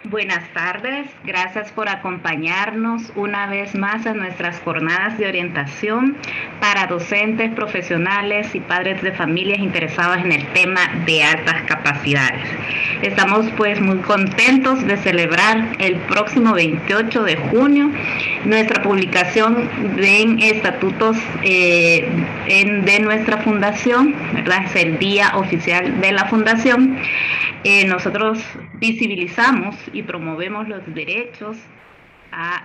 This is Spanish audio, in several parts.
Buenas tardes, gracias por acompañarnos una vez más a nuestras jornadas de orientación para docentes, profesionales y padres de familias interesados en el tema de altas capacidades. Estamos pues muy contentos de celebrar el próximo 28 de junio nuestra publicación en estatutos de nuestra fundación, ¿verdad? Es el día oficial de la fundación. Nosotros visibilizamos y promovemos los derechos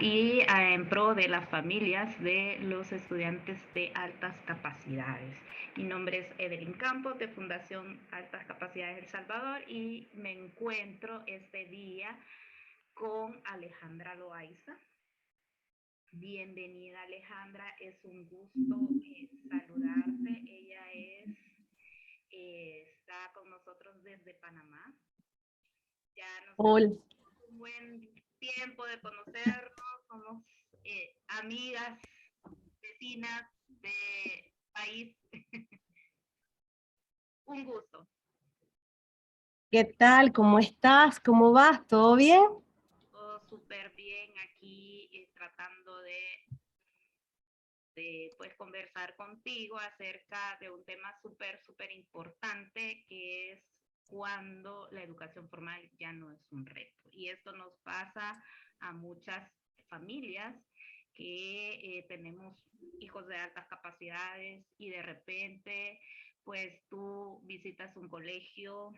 en pro de las familias de los estudiantes de altas capacidades. Mi nombre es Evelyn Campos de Fundación Altas Capacidades El Salvador y me encuentro este día con Alejandra Loaiza. Bienvenida, Alejandra, es un gusto saludarte. Ella está con nosotros desde Panamá. Ya nos Hola. un buen tiempo de conocernos, somos amigas, vecinas de país. Un gusto. ¿Qué tal? ¿Cómo estás? ¿Cómo vas? ¿Todo bien? Todo súper bien aquí, tratando de pues conversar contigo acerca de un tema súper importante, que es cuando la educación formal ya no es un reto. Y esto nos pasa a muchas familias que tenemos hijos de altas capacidades y de repente pues tú visitas un colegio,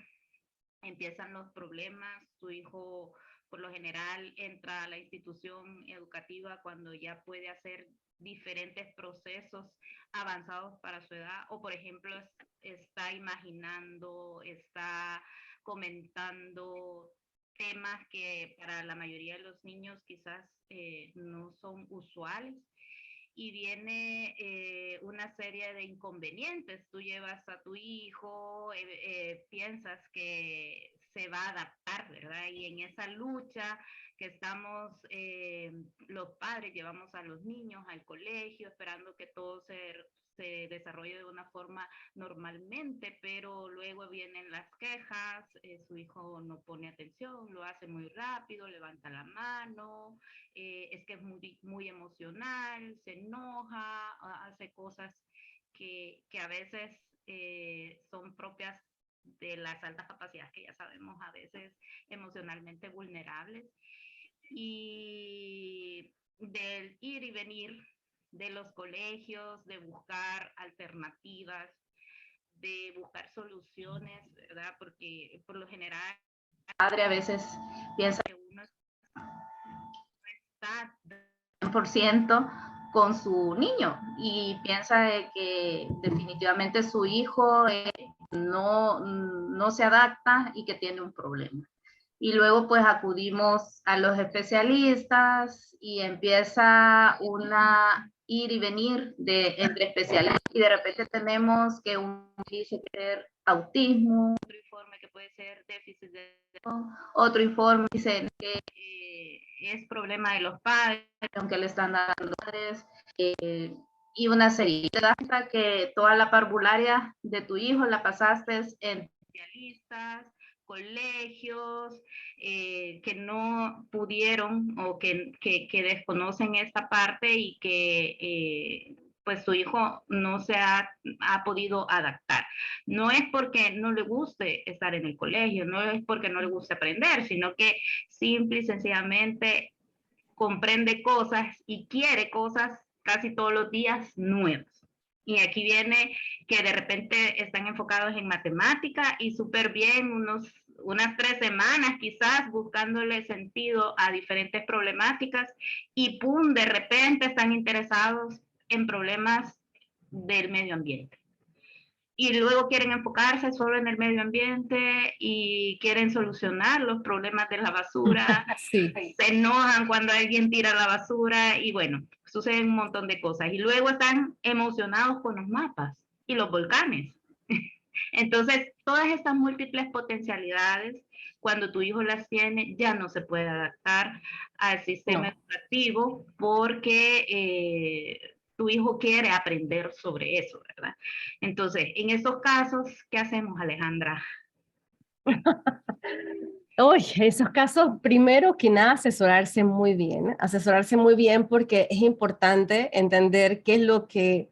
empiezan los problemas, tu hijo por lo general entra a la institución educativa cuando ya puede hacer diferentes procesos avanzados para su edad, o por ejemplo está imaginando, está comentando temas que para la mayoría de los niños quizás no son usuales, y viene una serie de inconvenientes. Tú llevas a tu hijo, piensas que se va a adaptar, ¿verdad? Y en esa lucha que estamos, los padres llevamos a los niños al colegio esperando que todo se desarrolle de una forma normalmente, pero luego vienen las quejas, su hijo no pone atención, lo hace muy rápido, levanta la mano, es que es muy emocional, se enoja, hace cosas que a veces son propias de las altas capacidades, que ya sabemos a veces emocionalmente vulnerables, y del ir y venir de los colegios, de buscar alternativas, de buscar soluciones, ¿verdad? Porque por lo general el padre a veces piensa que uno está 100% con su niño y piensa de que definitivamente su hijo no se adapta y que tiene un problema. Y luego pues acudimos a los especialistas y empieza una ir y venir entre especialistas, y de repente tenemos que uno dice que ser autismo, otro informe que puede ser déficit de atención, otro informe dice que es problema de los padres, aunque le están dando los padres, y una serie. Te das cuenta que toda la parvularia de tu hijo la pasaste en especialistas, colegios, que no pudieron o que desconocen esta parte, y que pues su hijo no se ha podido adaptar. No es porque no le guste estar en el colegio, no es porque no le guste aprender, sino que simple y sencillamente comprende cosas y quiere cosas casi todos los días nuevas. Y aquí viene que de repente están enfocados en matemática y súper bien, unas 3 semanas quizás buscándole sentido a diferentes problemáticas, y pum, de repente están interesados en problemas del medio ambiente. Y luego quieren enfocarse solo en el medio ambiente y quieren solucionar los problemas de la basura. Sí. Se enojan cuando alguien tira la basura y bueno, suceden un montón de cosas. Y luego están emocionados con los mapas y los volcanes. Entonces, todas estas múltiples potencialidades, cuando tu hijo las tiene, ya no se puede adaptar al sistema educativo, porque tu hijo quiere aprender sobre eso, ¿verdad? Entonces, en estos casos, ¿qué hacemos, Alejandra? Uy, esos casos, primero que nada, asesorarse muy bien porque es importante entender qué es lo que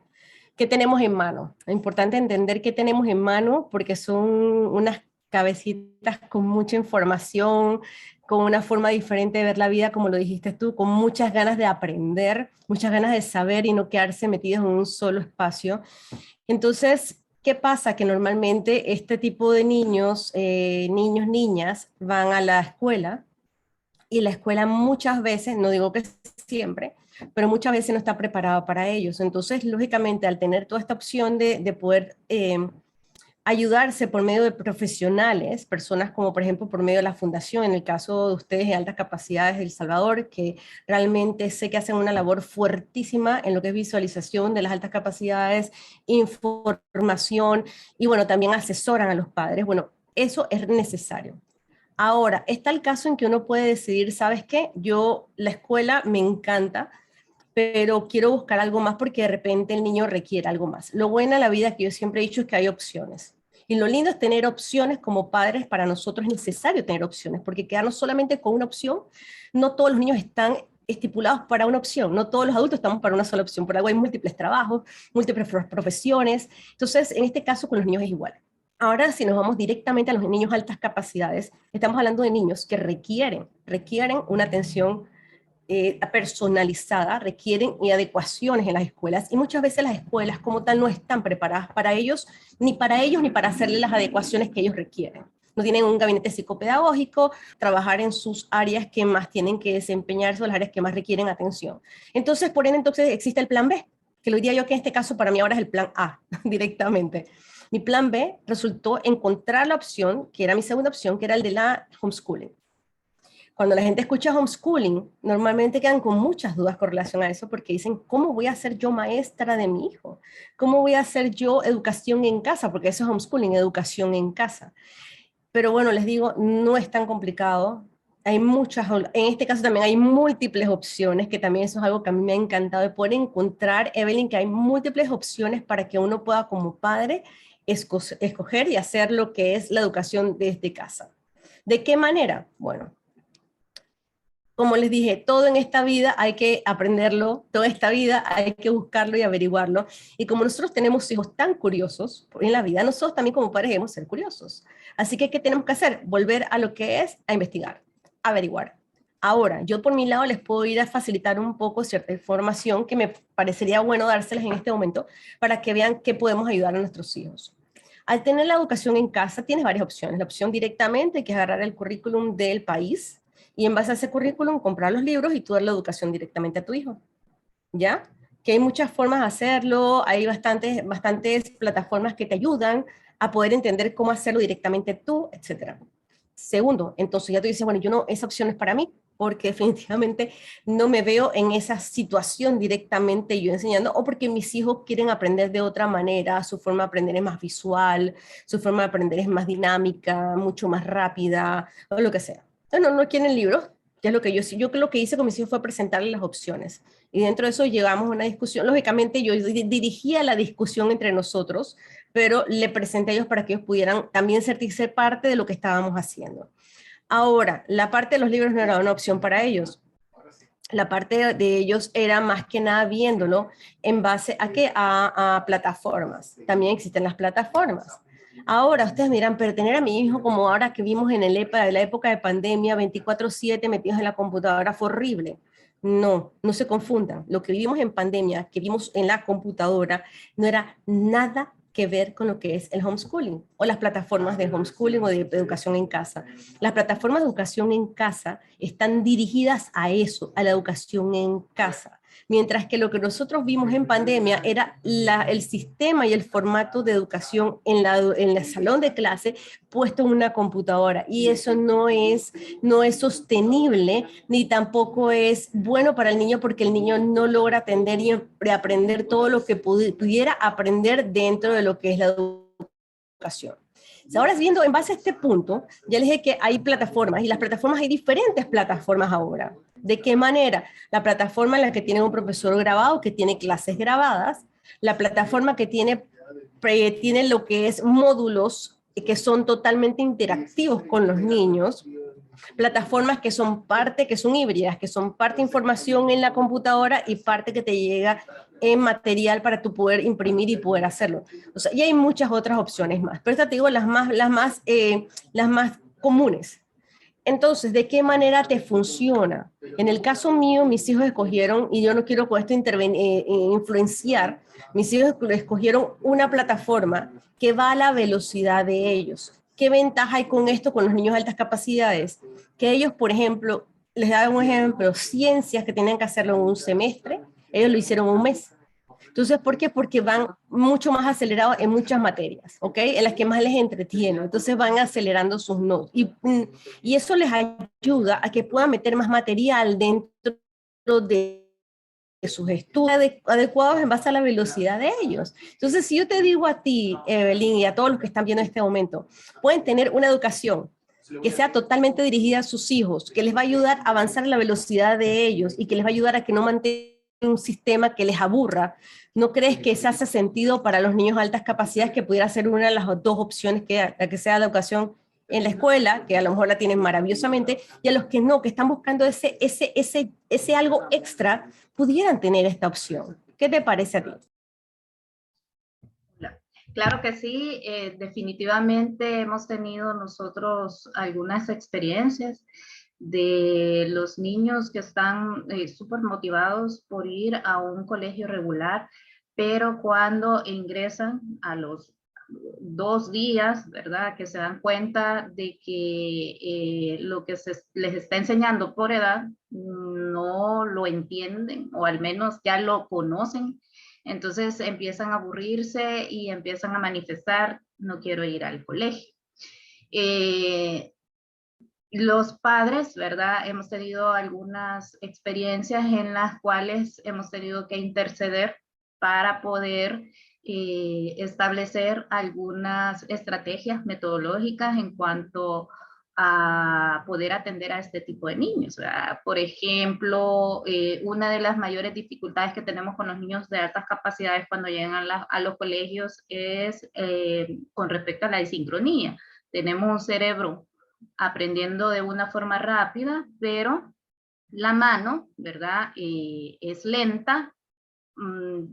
tenemos en mano. Es importante entender qué tenemos en mano porque son unas cabecitas con mucha información, con una forma diferente de ver la vida, como lo dijiste tú, con muchas ganas de aprender, muchas ganas de saber y no quedarse metidos en un solo espacio. Entonces, ¿qué pasa? Que normalmente este tipo de niños, niños, niñas, van a la escuela y la escuela muchas veces, no digo que siempre, pero muchas veces no está preparada para ellos. Entonces, lógicamente, al tener toda esta opción de poder ayudarse por medio de profesionales, personas como por ejemplo por medio de la fundación, en el caso de ustedes de Altas Capacidades de El Salvador, que realmente sé que hacen una labor fuertísima en lo que es visualización de las altas capacidades, información y bueno, también asesoran a los padres. Bueno, eso es necesario. Ahora, está el caso en que uno puede decidir, ¿sabes qué? Yo, la escuela me encanta, pero quiero buscar algo más porque de repente el niño requiere algo más. Lo bueno de la vida que yo siempre he dicho es que hay opciones. Y lo lindo es tener opciones como padres. Para nosotros es necesario tener opciones, porque quedarnos solamente con una opción, no todos los niños están estipulados para una opción, no todos los adultos estamos para una sola opción, por algo hay múltiples trabajos, múltiples profesiones, entonces en este caso con los niños es igual. Ahora, si nos vamos directamente a los niños altas capacidades, estamos hablando de niños que requieren una atención personalizada, requieren adecuaciones en las escuelas y muchas veces las escuelas como tal no están preparadas para ellos ni para hacerle las adecuaciones que ellos requieren. No tienen un gabinete psicopedagógico, trabajar en sus áreas que más tienen que desempeñarse o las áreas que más requieren atención. Entonces, por ende, entonces existe el plan B, que lo diría yo que en este caso para mí ahora es el plan A directamente. Mi plan B resultó encontrar la opción, que era mi segunda opción, que era el de la homeschooling. Cuando la gente escucha homeschooling, normalmente quedan con muchas dudas con relación a eso porque dicen, ¿cómo voy a ser yo maestra de mi hijo? ¿Cómo voy a hacer yo educación en casa? Porque eso es homeschooling, educación en casa. Pero bueno, les digo, no es tan complicado. Hay muchas, en este caso también hay múltiples opciones, que también eso es algo que a mí me ha encantado de poder encontrar, Evelyn, que hay múltiples opciones para que uno pueda como padre escoger y hacer lo que es la educación desde casa. ¿De qué manera? Bueno, como les dije, todo en esta vida hay que aprenderlo, toda esta vida hay que buscarlo y averiguarlo. Y como nosotros tenemos hijos tan curiosos en la vida, nosotros también como padres debemos ser curiosos. Así que, ¿qué tenemos que hacer? Volver a lo que es, a investigar, averiguar. Ahora, yo por mi lado les puedo ir a facilitar un poco cierta información que me parecería bueno dárselas en este momento para que vean qué podemos ayudar a nuestros hijos. Al tener la educación en casa, tienes varias opciones. La opción directamente, que es agarrar el currículum del país, y en base a ese currículum comprar los libros y tú dar la educación directamente a tu hijo, ¿ya? Que hay muchas formas de hacerlo, hay bastantes plataformas que te ayudan a poder entender cómo hacerlo directamente tú, etcétera. Segundo, entonces ya tú dices, bueno, yo no, esa opción es para mí, porque definitivamente no me veo en esa situación directamente yo enseñando, o porque mis hijos quieren aprender de otra manera, su forma de aprender es más visual, su forma de aprender es más dinámica, mucho más rápida, o lo que sea. No quieren libros, que es lo que yo lo que hice con mis hijos fue presentarles las opciones. Y dentro de eso llegamos a una discusión. Lógicamente yo dirigía la discusión entre nosotros, pero le presenté a ellos para que ellos pudieran también sentirse parte de lo que estábamos haciendo. Ahora, la parte de los libros no era una opción para ellos. La parte de ellos era más que nada viéndolo en base a qué, a plataformas. También existen las plataformas. Ahora, ustedes miran, pero tener a mi hijo como ahora que vimos en la época de pandemia, 24/7 metidos en la computadora, fue horrible. No, no se confundan. Lo que vivimos en pandemia, que vimos en la computadora, no era nada que ver con lo que es el homeschooling o las plataformas de homeschooling o de educación en casa. Las plataformas de educación en casa están dirigidas a eso, a la educación en casa. Mientras que lo que nosotros vimos en pandemia era el sistema y el formato de educación en el salón de clase puesto en una computadora. Y eso no es sostenible ni tampoco es bueno para el niño porque el niño no logra atender y aprender todo lo que pudiera aprender dentro de lo que es la educación. Ahora, viendo en base a este punto, ya les dije que hay plataformas, y las plataformas, hay diferentes plataformas ahora. ¿De qué manera? La plataforma en la que tiene un profesor grabado, que tiene clases grabadas, la plataforma que tiene lo que es módulos que son totalmente interactivos con los niños, plataformas que son híbridas, que son parte información en la computadora y parte que te llega en material para tú poder imprimir y poder hacerlo. O sea, y hay muchas otras opciones más, pero estas te digo las más comunes. Entonces, ¿de qué manera te funciona? En el caso mío, mis hijos escogieron, y yo no quiero con esto influenciar, mis hijos escogieron una plataforma que va a la velocidad de ellos. ¿Qué ventaja hay con esto con los niños de altas capacidades? Que ellos, por ejemplo, les daba un ejemplo, ciencias que tenían que hacerlo en un semestre, ellos lo hicieron en un mes. Entonces, ¿por qué? Porque van mucho más acelerados en muchas materias, ¿ok? En las que más les entretiene. Entonces van acelerando sus nodos. Y eso les ayuda a que puedan meter más material dentro de sus estudios adecuados en base a la velocidad de ellos. Entonces, si yo te digo a ti, Evelyn, y a todos los que están viendo en este momento, pueden tener una educación que sea totalmente dirigida a sus hijos, que les va a ayudar a avanzar a la velocidad de ellos y que les va a ayudar a que no mantengan un sistema que les aburra. ¿No crees que eso hace sentido para los niños de altas capacidades, que pudiera ser una de las dos opciones, que sea la educación en la escuela, que a lo mejor la tienen maravillosamente, y a los que no, que están buscando ese algo extra, pudieran tener esta opción? ¿Qué te parece a ti? Claro que sí, definitivamente hemos tenido nosotros algunas experiencias de los niños que están súper motivados por ir a un colegio regular, pero cuando ingresan a los 2 días, ¿verdad? Que se dan cuenta de que lo que les está enseñando por edad no lo entienden, o al menos ya lo conocen. Entonces empiezan a aburrirse y empiezan a manifestar: no quiero ir al colegio. Los padres, ¿verdad? Hemos tenido algunas experiencias en las cuales hemos tenido que interceder para poder establecer algunas estrategias metodológicas en cuanto a poder atender a este tipo de niños, ¿verdad? Por ejemplo, una de las mayores dificultades que tenemos con los niños de altas capacidades cuando llegan a los colegios es con respecto a la desincronía. Tenemos un cerebro aprendiendo de una forma rápida, pero la mano, ¿verdad? Es lenta.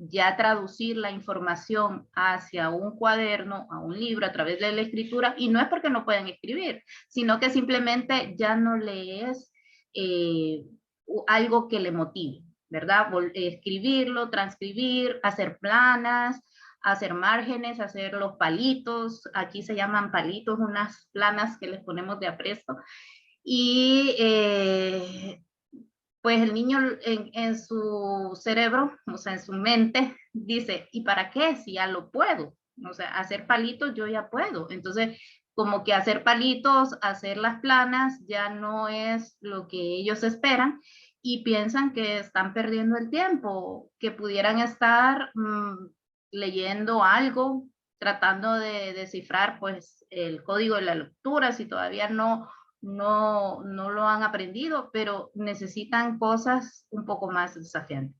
Ya traducir la información hacia un cuaderno, a un libro, a través de la escritura, y no es porque no puedan escribir, sino que simplemente ya no le es algo que le motive, ¿verdad? Escribirlo, transcribir, hacer planas, hacer márgenes, hacer los palitos, aquí se llaman palitos, unas planas que les ponemos de apresto, y pues el niño en su cerebro, o sea, en su mente, dice: ¿y para qué? Si ya lo puedo. O sea, hacer palitos yo ya puedo. Entonces, como que hacer palitos, hacer las planas, ya no es lo que ellos esperan, y piensan que están perdiendo el tiempo, que pudieran estar leyendo algo, tratando de descifrar pues el código de la lectura, si todavía no lo han aprendido, pero necesitan cosas un poco más desafiantes.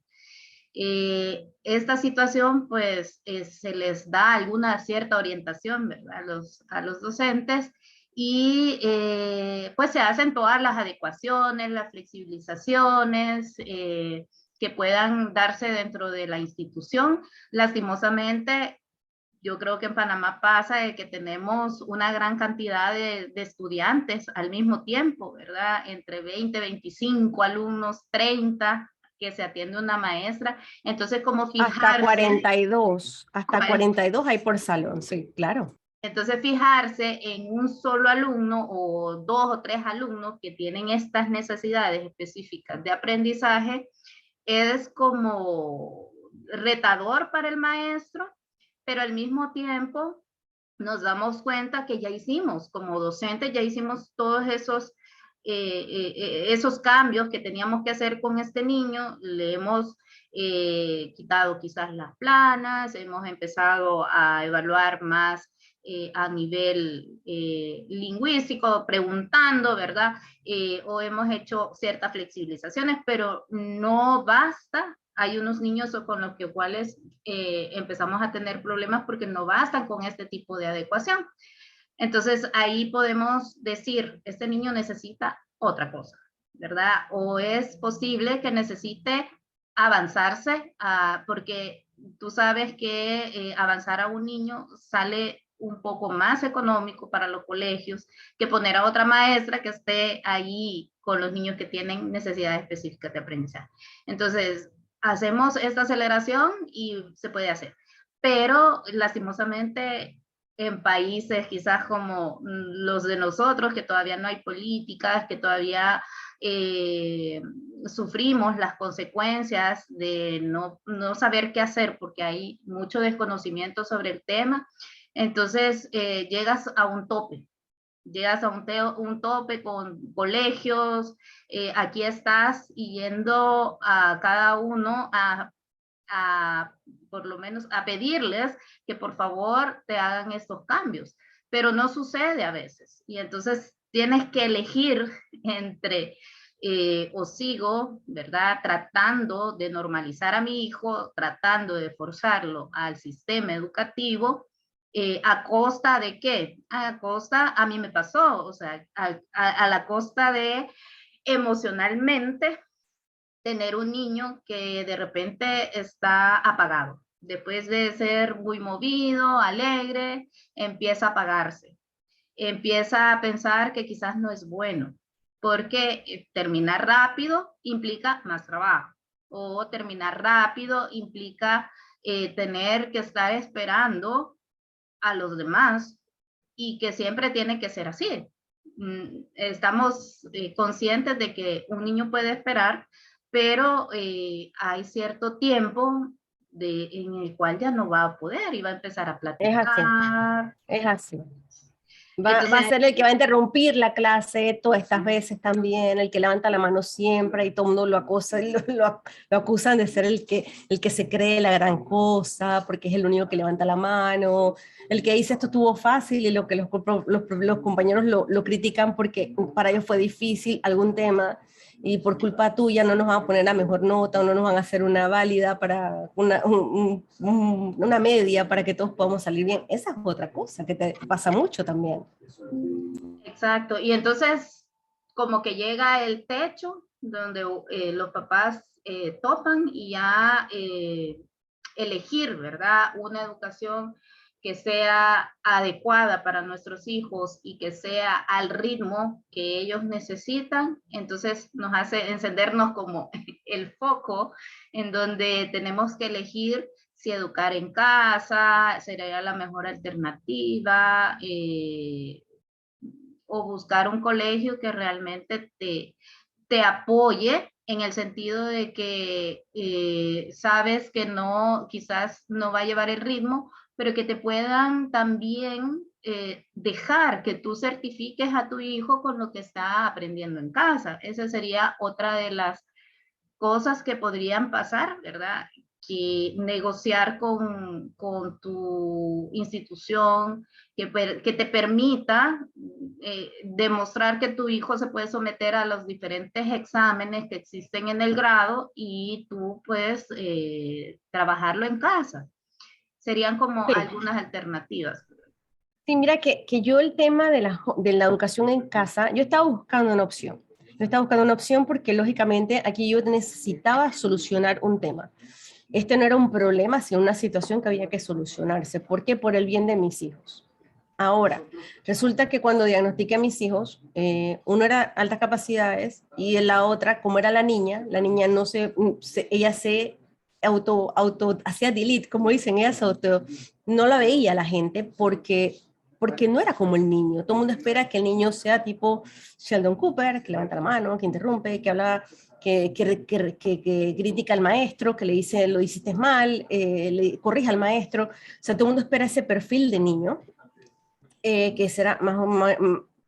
Esta situación, pues, se les da alguna cierta orientación, ¿verdad? A los docentes, y pues se hacen todas las adecuaciones, las flexibilizaciones que puedan darse dentro de la institución. Lastimosamente, yo creo que en Panamá pasa de que tenemos una gran cantidad de estudiantes al mismo tiempo, ¿verdad? Entre 20, 25 alumnos, 30, que se atiende una maestra. Entonces, como fijarse... Hasta 42 hay por salón, sí, claro. Entonces, fijarse en un solo alumno o 2 o 3 alumnos que tienen estas necesidades específicas de aprendizaje es como retador para el maestro, pero al mismo tiempo nos damos cuenta que ya hicimos, como docentes, ya hicimos todos esos cambios que teníamos que hacer con este niño. Le hemos quitado quizás las planas, hemos empezado a evaluar más a nivel lingüístico, preguntando, ¿verdad? O hemos hecho ciertas flexibilizaciones, pero no basta. Hay unos niños con los cuales empezamos a tener problemas porque no bastan con este tipo de adecuación. Entonces ahí podemos decir, este niño necesita otra cosa, ¿verdad? O es posible que necesite avanzarse, porque tú sabes que avanzar a un niño sale un poco más económico para los colegios que poner a otra maestra que esté ahí con los niños que tienen necesidades específicas de aprendizaje. Entonces, hacemos esta aceleración y se puede hacer. Pero lastimosamente en países quizás como los de nosotros, que todavía no hay políticas, que todavía sufrimos las consecuencias de no saber qué hacer porque hay mucho desconocimiento sobre el tema, entonces llegas a un tope. Llegas a un tope con colegios, aquí estás yendo a cada uno por lo menos a pedirles que por favor te hagan estos cambios, pero no sucede a veces. Y entonces tienes que elegir entre o sigo, ¿verdad? Tratando de normalizar a mi hijo, tratando de forzarlo al sistema educativo, ¿a costa de qué? A costa, a mí me pasó, o sea, a la costa de emocionalmente tener un niño que de repente está apagado. Después de ser muy movido, alegre, empieza a apagarse. Empieza a pensar que quizás no es bueno, porque terminar rápido implica más trabajo, o terminar rápido implica tener que estar esperando a los demás y que siempre tiene que ser así. Estamos conscientes de que un niño puede esperar, pero hay cierto tiempo en el cual ya no va a poder y va a empezar a Es así, platicar. es así. Va a Entonces, ser el que va a interrumpir la clase todas estas veces también, el que levanta la mano siempre y todo el mundo lo acosa, lo acusan de ser el que se cree la gran cosa, porque es el único que levanta la mano, el que dice esto estuvo fácil y lo que los compañeros lo critican porque para ellos fue difícil algún tema y por culpa tuya no nos van a poner la mejor nota o no nos van a hacer una válida para una media para que todos podamos salir bien. Esa es otra cosa que te pasa mucho también. exacto. Y entonces, como que llega el techo donde los papás topan y ya elegir, ¿verdad? Una educación que sea adecuada para nuestros hijos y que sea al ritmo que ellos necesitan, entonces nos hace encendernos como el foco en donde tenemos que elegir si educar en casa sería la mejor alternativa, o buscar un colegio que realmente te apoye en el sentido de que sabes que no, quizás no va a llevar el ritmo, pero que te puedan también dejar que tú certifiques a tu hijo con lo que está aprendiendo en casa. Esa sería otra de las cosas que podrían pasar, ¿verdad? Que negociar con tu institución, que te permita demostrar que tu hijo se puede someter a los diferentes exámenes que existen en el grado y tú puedes trabajarlo en casa. Serían como Sí. algunas alternativas. Sí, mira que yo el tema de la educación en casa, yo estaba buscando una opción. Yo estaba buscando una opción porque lógicamente aquí yo necesitaba solucionar un tema. Este no era un problema, sino una situación que había que solucionarse. ¿Por qué? Por el bien de mis hijos. Ahora, resulta que cuando diagnostiqué a mis hijos, uno era altas capacidades y la otra, como era la niña no ella se hacía delete, como dicen, no la veía la gente porque no era como el niño. Todo el mundo espera que el niño sea tipo Sheldon Cooper, que levanta la mano, que interrumpe, que habla, que critica al maestro, que le dice lo hiciste mal, le corrige al maestro. O sea, todo el mundo espera ese perfil de niño, que será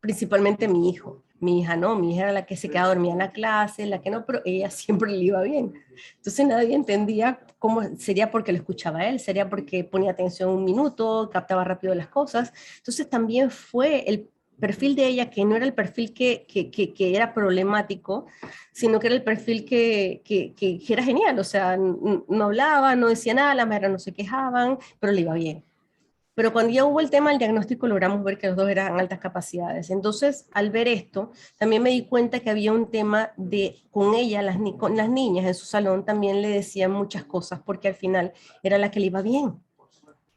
principalmente mi hijo. Mi hija no, mi hija era la que se quedaba dormida en la clase, la que no, pero ella siempre le iba bien. Entonces nadie entendía cómo sería porque lo escuchaba a él, sería porque ponía atención un minuto, captaba rápido las cosas. Entonces también fue el perfil de ella, que no era el perfil que era problemático, sino que era el perfil que era genial, o sea, no hablaba, no decía nada, las maestras no se quejaban, pero le iba bien. Pero cuando ya hubo el tema del diagnóstico, logramos ver que los dos eran altas capacidades. Entonces, al ver esto, también me di cuenta que había un tema de, con ella, con las niñas en su salón, también le decían muchas cosas, porque al final era la que le iba bien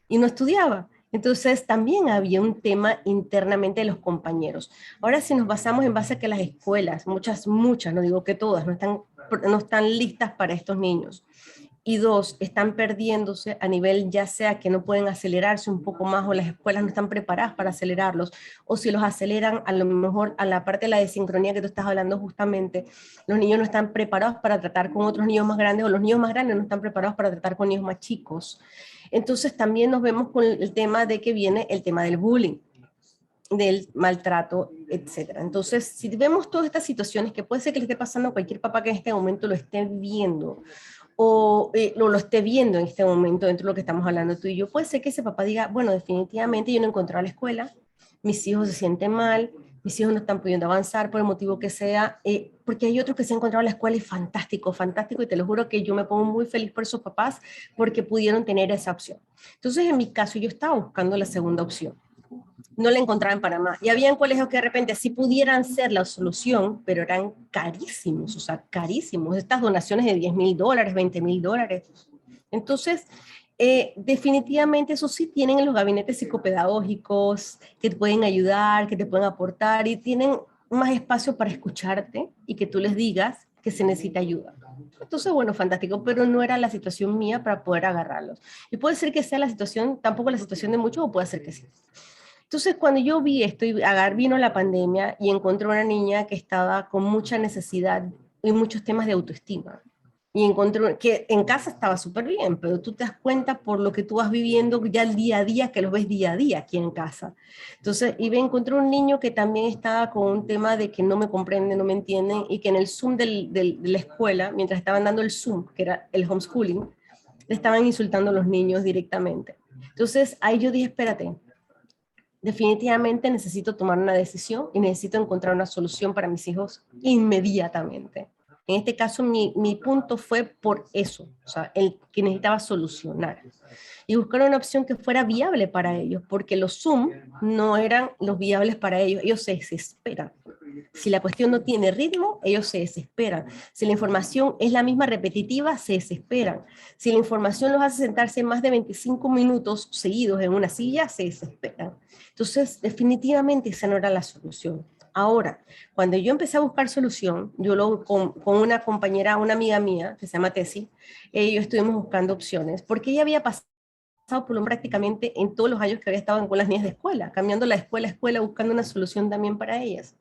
y no estudiaba. Entonces, también había un tema internamente de los compañeros. Ahora, si nos basamos en base a que las escuelas, muchas, no digo que todas, no están listas para estos niños, y dos, están perdiéndose a nivel ya sea que no pueden acelerarse un poco más o las escuelas no están preparadas para acelerarlos, o si los aceleran a lo mejor a la parte de la desincronía que tú estás hablando justamente, los niños no están preparados para tratar con otros niños más grandes o los niños más grandes no están preparados para tratar con niños más chicos. Entonces también nos vemos con el tema de que viene el tema del bullying, del maltrato, etcétera. Entonces, si vemos todas estas situaciones que puede ser que le esté pasando a cualquier papá que en este momento lo esté viendo, o lo esté viendo en este momento dentro de lo que estamos hablando tú y yo, puede ser que ese papá diga, bueno, definitivamente yo no encontré a la escuela, mis hijos se sienten mal, mis hijos no están pudiendo avanzar por el motivo que sea, porque hay otros que se han encontrado a la escuela y fantástico, fantástico, y te lo juro que yo me pongo muy feliz por esos papás porque pudieron tener esa opción. Entonces, en mi caso, yo estaba buscando la segunda opción. No la encontraba en Panamá. Y había colegios que de repente sí pudieran ser la solución, pero eran carísimos, o sea, carísimos. Estas donaciones de $10,000, $20,000. Entonces, definitivamente eso sí tienen en los gabinetes psicopedagógicos que te pueden ayudar, que te pueden aportar y tienen más espacio para escucharte y que tú les digas que se necesita ayuda. Entonces, bueno, fantástico, pero no era la situación mía para poder agarrarlos. Y puede ser que sea la situación, tampoco la situación de muchos, o puede ser que sí. Entonces, cuando yo vi esto, y vino la pandemia y encontré una niña que estaba con mucha necesidad y muchos temas de autoestima. Y encontré que en casa estaba súper bien, pero tú te das cuenta por lo que tú vas viviendo ya el día a día, que lo ves día a día aquí en casa. Entonces, encontré un niño que también estaba con un tema de que no me comprenden, no me entienden, y que en el Zoom de la escuela, mientras estaban dando el Zoom, que era el homeschooling, le estaban insultando a los niños directamente. Entonces, ahí yo dije, espérate, definitivamente necesito tomar una decisión y necesito encontrar una solución para mis hijos inmediatamente. En este caso, mi punto fue por eso, o sea, el que necesitaba solucionar y buscar una opción que fuera viable para ellos, porque los Zoom no eran los viables para ellos, ellos se desesperan. Si la cuestión no tiene ritmo, ellos se desesperan. Si la información es la misma repetitiva, se desesperan. Si la información los hace sentarse más de 25 minutos seguidos en una silla, se desesperan. Entonces, definitivamente esa no era la solución. Ahora, cuando yo empecé a buscar solución, con una compañera, una amiga mía, que se llama Tessy, yo estuvimos buscando opciones, porque ella había pasado por prácticamente en todos los años que había estado con las niñas de escuela, cambiando la escuela a escuela, buscando una solución también para ellas.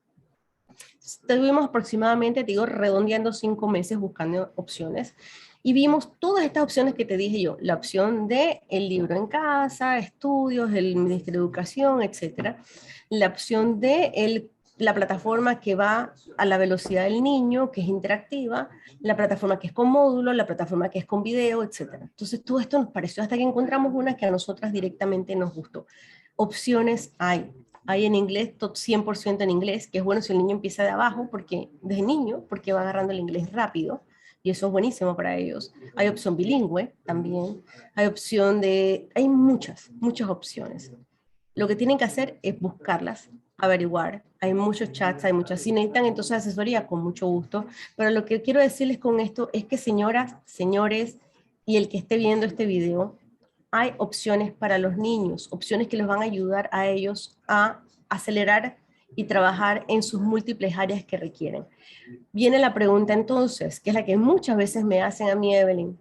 Estuvimos aproximadamente, te digo, redondeando 5 meses buscando opciones y vimos todas estas opciones que te dije yo, la opción de el libro en casa, estudios, el Ministerio de Educación, etcétera, la opción de la plataforma que va a la velocidad del niño, que es interactiva, la plataforma que es con módulo, la plataforma que es con video, etcétera. Entonces todo esto nos pareció hasta que encontramos una que a nosotras directamente nos gustó. Opciones hay en inglés, 100% en inglés, que es bueno si el niño empieza de abajo, porque desde niño, porque va agarrando el inglés rápido, y eso es buenísimo para ellos. Hay opción bilingüe también, hay muchas opciones. Lo que tienen que hacer es buscarlas, averiguar. Hay muchos chats, hay muchas. Si necesitan entonces asesoría, con mucho gusto. Pero lo que quiero decirles con esto es que señoras, señores, y el que esté viendo este video, hay opciones para los niños, opciones que les van a ayudar a ellos a acelerar y trabajar en sus múltiples áreas que requieren. Viene la pregunta entonces, que es la que muchas veces me hacen a mí, Evelyn.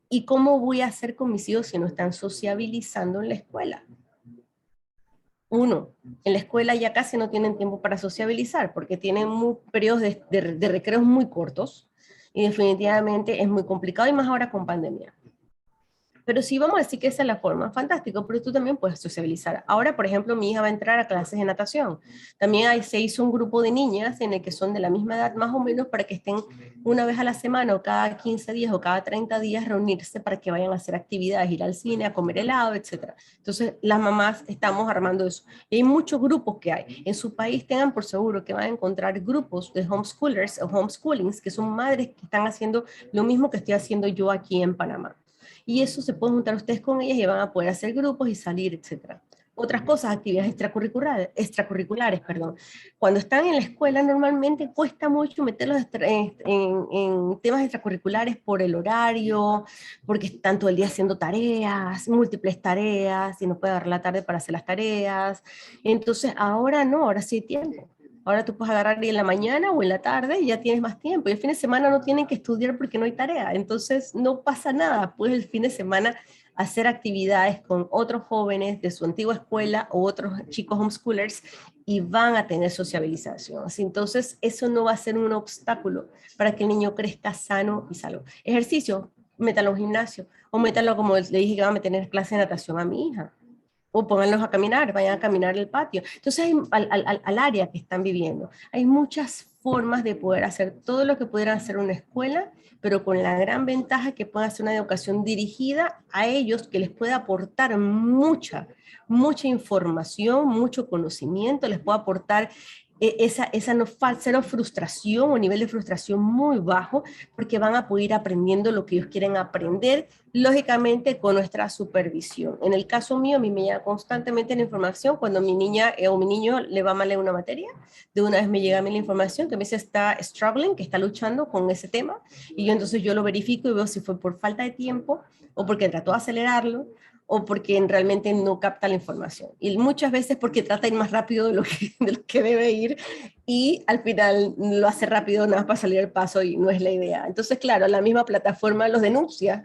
¿Y cómo voy a hacer con mis hijos si no están sociabilizando en la escuela? Uno, en la escuela ya casi no tienen tiempo para sociabilizar porque tienen periodos de recreos muy cortos y definitivamente es muy complicado y más ahora con pandemia. Pero si vamos a decir que esa es la forma, fantástico, pero tú también puedes sociabilizar. Ahora, por ejemplo, mi hija va a entrar a clases de natación. También se hizo un grupo de niñas en el que son de la misma edad más o menos para que estén una vez a la semana o cada 15 días o cada 30 días reunirse para que vayan a hacer actividades, ir al cine, a comer helado, etc. Entonces, las mamás estamos armando eso. Y hay muchos grupos que hay. En su país tengan por seguro que van a encontrar grupos de homeschoolers o homeschoolings, que son madres que están haciendo lo mismo que estoy haciendo yo aquí en Panamá. Y eso se pueden juntar ustedes con ellas y van a poder hacer grupos y salir, etcétera. Otras cosas, actividades extracurriculares, perdón. Cuando están en la escuela normalmente cuesta mucho meterlos en temas extracurriculares por el horario, porque están todo el día haciendo tareas, múltiples tareas, y no puede dar la tarde para hacer las tareas. Entonces ahora no, ahora sí hay tiempo. Ahora tú puedes agarrar y en la mañana o en la tarde y ya tienes más tiempo. Y el fin de semana no tienen que estudiar porque no hay tarea. Entonces no pasa nada. Puedes el fin de semana hacer actividades con otros jóvenes de su antigua escuela o otros chicos homeschoolers y van a tener sociabilización. Entonces eso no va a ser un obstáculo para que el niño crezca sano y salvo. Ejercicio, métalo en gimnasio o métalo como le dije que va a meter en clase de natación a mi hija. O pónganlos a caminar, vayan a caminar el patio. Entonces, al área que están viviendo, hay muchas formas de poder hacer todo lo que pudiera hacer una escuela, pero con la gran ventaja que puedan hacer una educación dirigida a ellos, que les pueda aportar mucha información, mucho conocimiento, les pueda aportar esa no cero frustración o nivel de frustración muy bajo, porque van a poder ir aprendiendo lo que ellos quieren aprender, lógicamente con nuestra supervisión. En el caso mío, a mí me llega constantemente la información cuando mi niña o mi niño le va mal en una materia, de una vez me llega a mí la información que a veces está struggling, que está luchando con ese tema, y yo entonces yo lo verifico y veo si fue por falta de tiempo o porque trató de acelerarlo, o porque realmente no capta la información. Y muchas veces porque trata de ir más rápido de lo que debe ir y al final lo hace rápido nada más para salir al paso y no es la idea. Entonces, claro, la misma plataforma los denuncia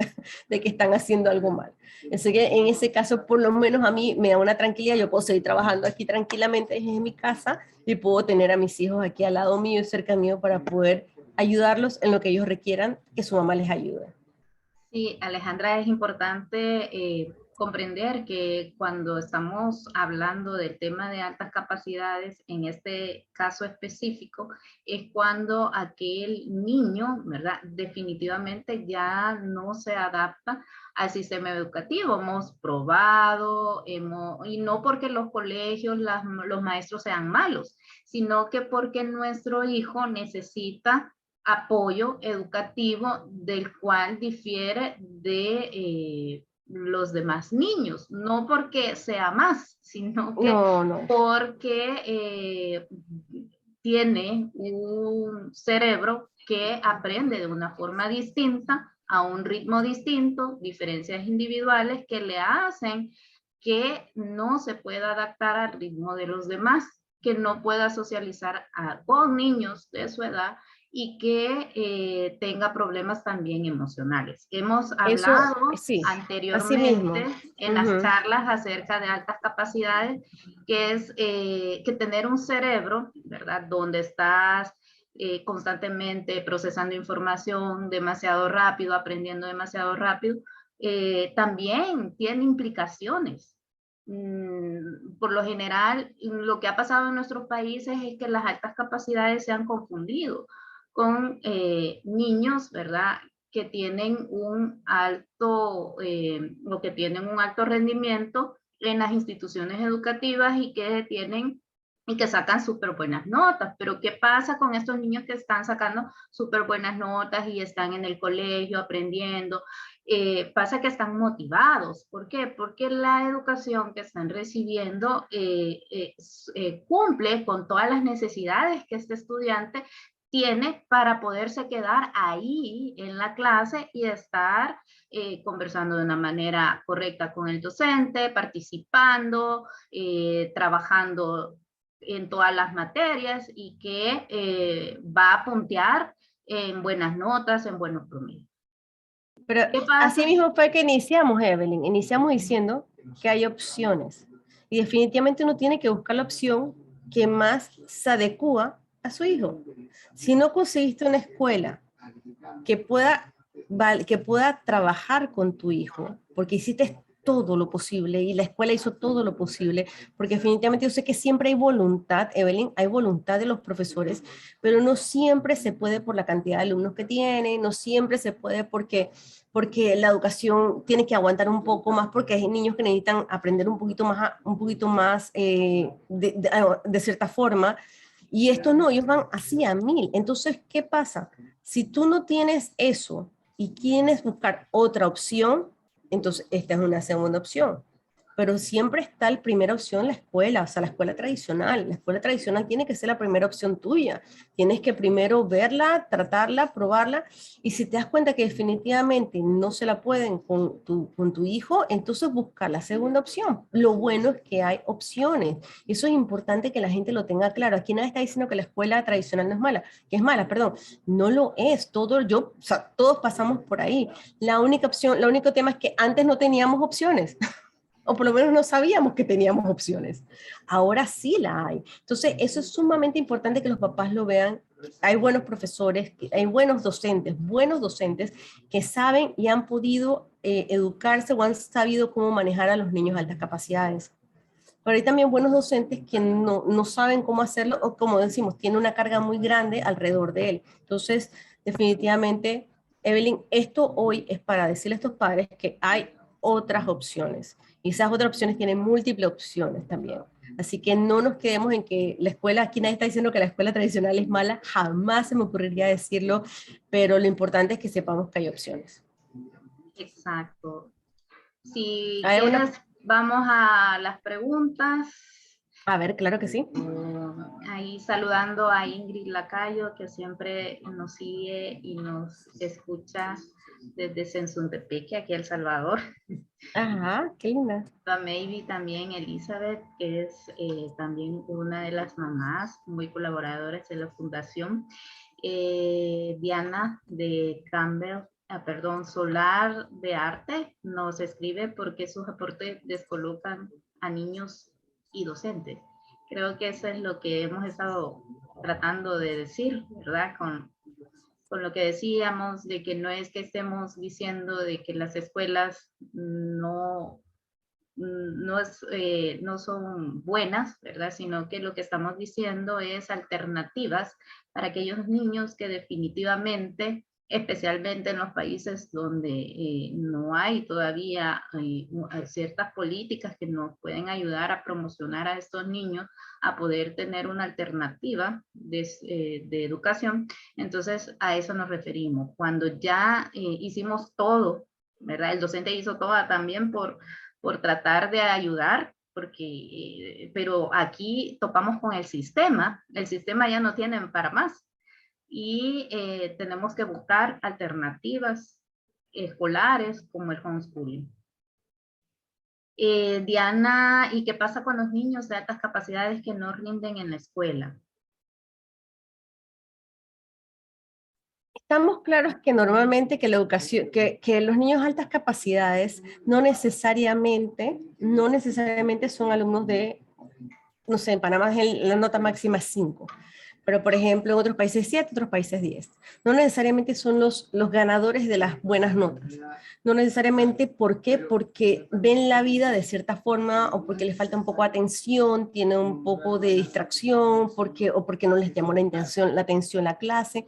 de que están haciendo algo mal. Así que en ese caso, por lo menos a mí me da una tranquilidad, yo puedo seguir trabajando aquí tranquilamente en mi casa y puedo tener a mis hijos aquí al lado mío y cerca mío para poder ayudarlos en lo que ellos requieran, que su mamá les ayude. Sí, Alejandra, es importante comprender que cuando estamos hablando del tema de altas capacidades, en este caso específico, es cuando aquel niño, ¿verdad? Definitivamente ya no se adapta al sistema educativo. Hemos probado, y no porque los colegios, los maestros sean malos, sino que porque nuestro hijo necesita apoyo educativo del cual difiere de los demás niños, no porque sea más, sino que No. porque tiene un cerebro que aprende de una forma distinta, a un ritmo distinto, diferencias individuales que le hacen que no se pueda adaptar al ritmo de los demás, que no pueda socializar con niños de su edad y que tenga problemas también emocionales. Hemos Eso, hablado sí, así anteriormente mismo. en las charlas acerca de altas capacidades, que es que tener un cerebro, ¿verdad? Donde estás constantemente procesando información demasiado rápido, aprendiendo demasiado rápido, también tiene implicaciones. Por lo general, lo que ha pasado en nuestros países es que las altas capacidades se han confundido con niños, ¿verdad? Que tienen un alto, o que tienen un alto rendimiento en las instituciones educativas y que sacan súper buenas notas. Pero ¿qué pasa con estos niños que están sacando súper buenas notas y están en el colegio aprendiendo? Pasa que están motivados. ¿Por qué? Porque la educación que están recibiendo cumple con todas las necesidades que este estudiante tiene para poderse quedar ahí en la clase y estar conversando de una manera correcta con el docente, participando, trabajando en todas las materias y que va a puntear en buenas notas, en buenos promedios. Pero ¿Qué pasa? así mismo fue que iniciamos, Evelyn. Iniciamos diciendo que hay opciones. Y definitivamente uno tiene que buscar la opción que más se adecua a su hijo. Si no conseguiste una escuela que pueda que pueda trabajar con tu hijo, porque hiciste todo lo posible y la escuela hizo todo lo posible, porque definitivamente yo sé que siempre hay voluntad, Evelyn, hay voluntad de los profesores, pero no siempre se puede por la cantidad de alumnos que tienen, no siempre se puede porque la educación tiene que aguantar un poco más, porque hay niños que necesitan aprender un poquito más de cierta forma, y esto no, ellos van así a 1000. Entonces, ¿qué pasa? Si tú no tienes eso y quieres buscar otra opción, entonces esta es una segunda opción. Pero siempre está la primera opción, la escuela, o sea, la escuela tradicional. La escuela tradicional tiene que ser la primera opción tuya. Tienes que primero verla, tratarla, probarla, y si te das cuenta que definitivamente no se la pueden con tu hijo, entonces busca la segunda opción. Lo bueno es que hay opciones. Eso es importante que la gente lo tenga claro. Aquí nadie está diciendo que la escuela tradicional no es mala, que es mala, perdón. No lo es. O sea, todos pasamos por ahí. La única opción, el único tema es que antes no teníamos opciones. O por lo menos no sabíamos que teníamos opciones. Ahora sí la hay. Entonces, eso es sumamente importante que los papás lo vean. Hay buenos profesores, hay buenos docentes que saben y han podido educarse o han sabido cómo manejar a los niños de altas capacidades. Pero hay también buenos docentes que no saben cómo hacerlo o, como decimos, tienen una carga muy grande alrededor de él. Entonces, definitivamente, Evelyn, esto hoy es para decirle a estos padres que hay otras opciones. Y esas otras opciones tienen múltiples opciones también. Así que no nos quedemos en que la escuela, aquí nadie está diciendo que la escuela tradicional es mala, jamás se me ocurriría decirlo, pero lo importante es que sepamos que hay opciones. Exacto. Si ¿Hay quieres, una? vamos a las preguntas. A ver, claro que sí. Ahí saludando a Ingrid Lacayo, que siempre nos sigue y nos escucha desde Sensuntepeque, aquí en El Salvador. Ajá, qué linda. A Maybe también, Elizabeth, que es también una de las mamás muy colaboradoras de la fundación. Diana de Campbell, perdón, Solar de Arte, nos escribe porque sus aportes descolocan a niños y docentes. Creo que eso es lo que hemos estado tratando de decir, ¿verdad? Con lo que decíamos de que no es que estemos diciendo de que las escuelas no son buenas, ¿verdad? Sino que lo que estamos diciendo es alternativas para aquellos niños que definitivamente, especialmente en los países donde no hay todavía ciertas políticas que nos pueden ayudar a promocionar a estos niños a poder tener una alternativa de educación. Entonces, a eso nos referimos. Cuando ya hicimos todo, ¿verdad? El docente hizo todo también por tratar de ayudar, porque, pero aquí topamos con el sistema ya no tienen para más y tenemos que buscar alternativas escolares como el homeschooling. Diana, ¿y qué pasa con los niños de altas capacidades que no rinden en la escuela? Estamos claros que normalmente que la educación, que los niños de altas capacidades no necesariamente son alumnos de, no sé, en Panamá la nota máxima es 5, pero por ejemplo en otros países 7, otros países 10. No necesariamente son los ganadores de las buenas notas. No necesariamente, ¿por qué? Porque ven la vida de cierta forma o porque les falta un poco de atención, tienen un poco de distracción, o porque no les llamó la atención la clase.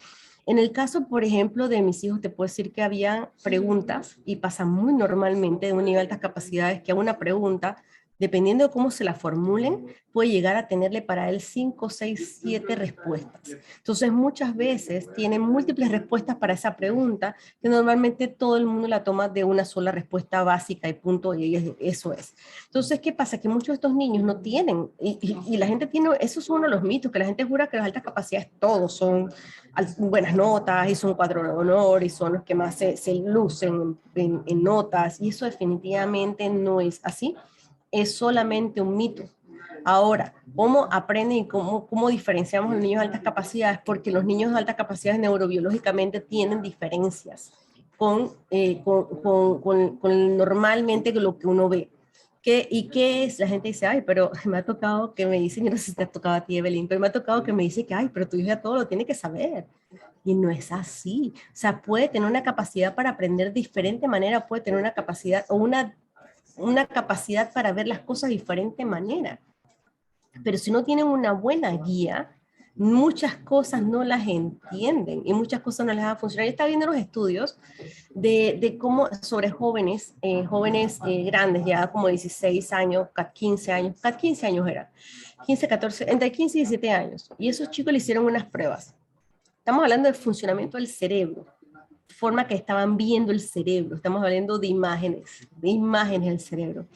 En el caso, por ejemplo, de mis hijos, te puedo decir que había preguntas, y pasa muy normalmente de un nivel de altas capacidades, que a una pregunta, dependiendo de cómo se la formulen, puede llegar a tenerle para él 5, 6, 7 respuestas. Entonces, muchas veces tienen múltiples respuestas para esa pregunta, que normalmente todo el mundo la toma de una sola respuesta básica y punto, y eso es. Entonces, ¿qué pasa? Que muchos de estos niños no tienen, y la gente tiene, eso es uno de los mitos, que la gente jura que las altas capacidades todos son buenas notas, y son cuadro de honor, y son los que más se lucen en notas, y eso definitivamente no es así. Es solamente un mito. Ahora, ¿cómo aprenden y cómo diferenciamos a los niños de altas capacidades? Porque los niños de altas capacidades neurobiológicamente tienen diferencias con normalmente lo que uno ve. ¿Y qué es? La gente dice, ay, pero me ha tocado que me dicen, yo no sé si te ha tocado a ti, Evelyn, pero me ha tocado que me dice que, ay, pero tu hijo ya todo lo tiene que saber. Y no es así. O sea, puede tener una capacidad para aprender de diferente manera, puede tener una capacidad o una capacidad para ver las cosas de diferente manera. Pero si no tienen una buena guía, muchas cosas no las entienden y muchas cosas no les van a funcionar. Yo estaba viendo los estudios de cómo sobre jóvenes, grandes, ya como 16 años, 15 años, 15 años era, 15, 14, entre 15 y 17 años. Y esos chicos le hicieron unas pruebas. Estamos hablando del funcionamiento del cerebro, forma que estaban viendo el cerebro, estamos hablando de imágenes del cerebro.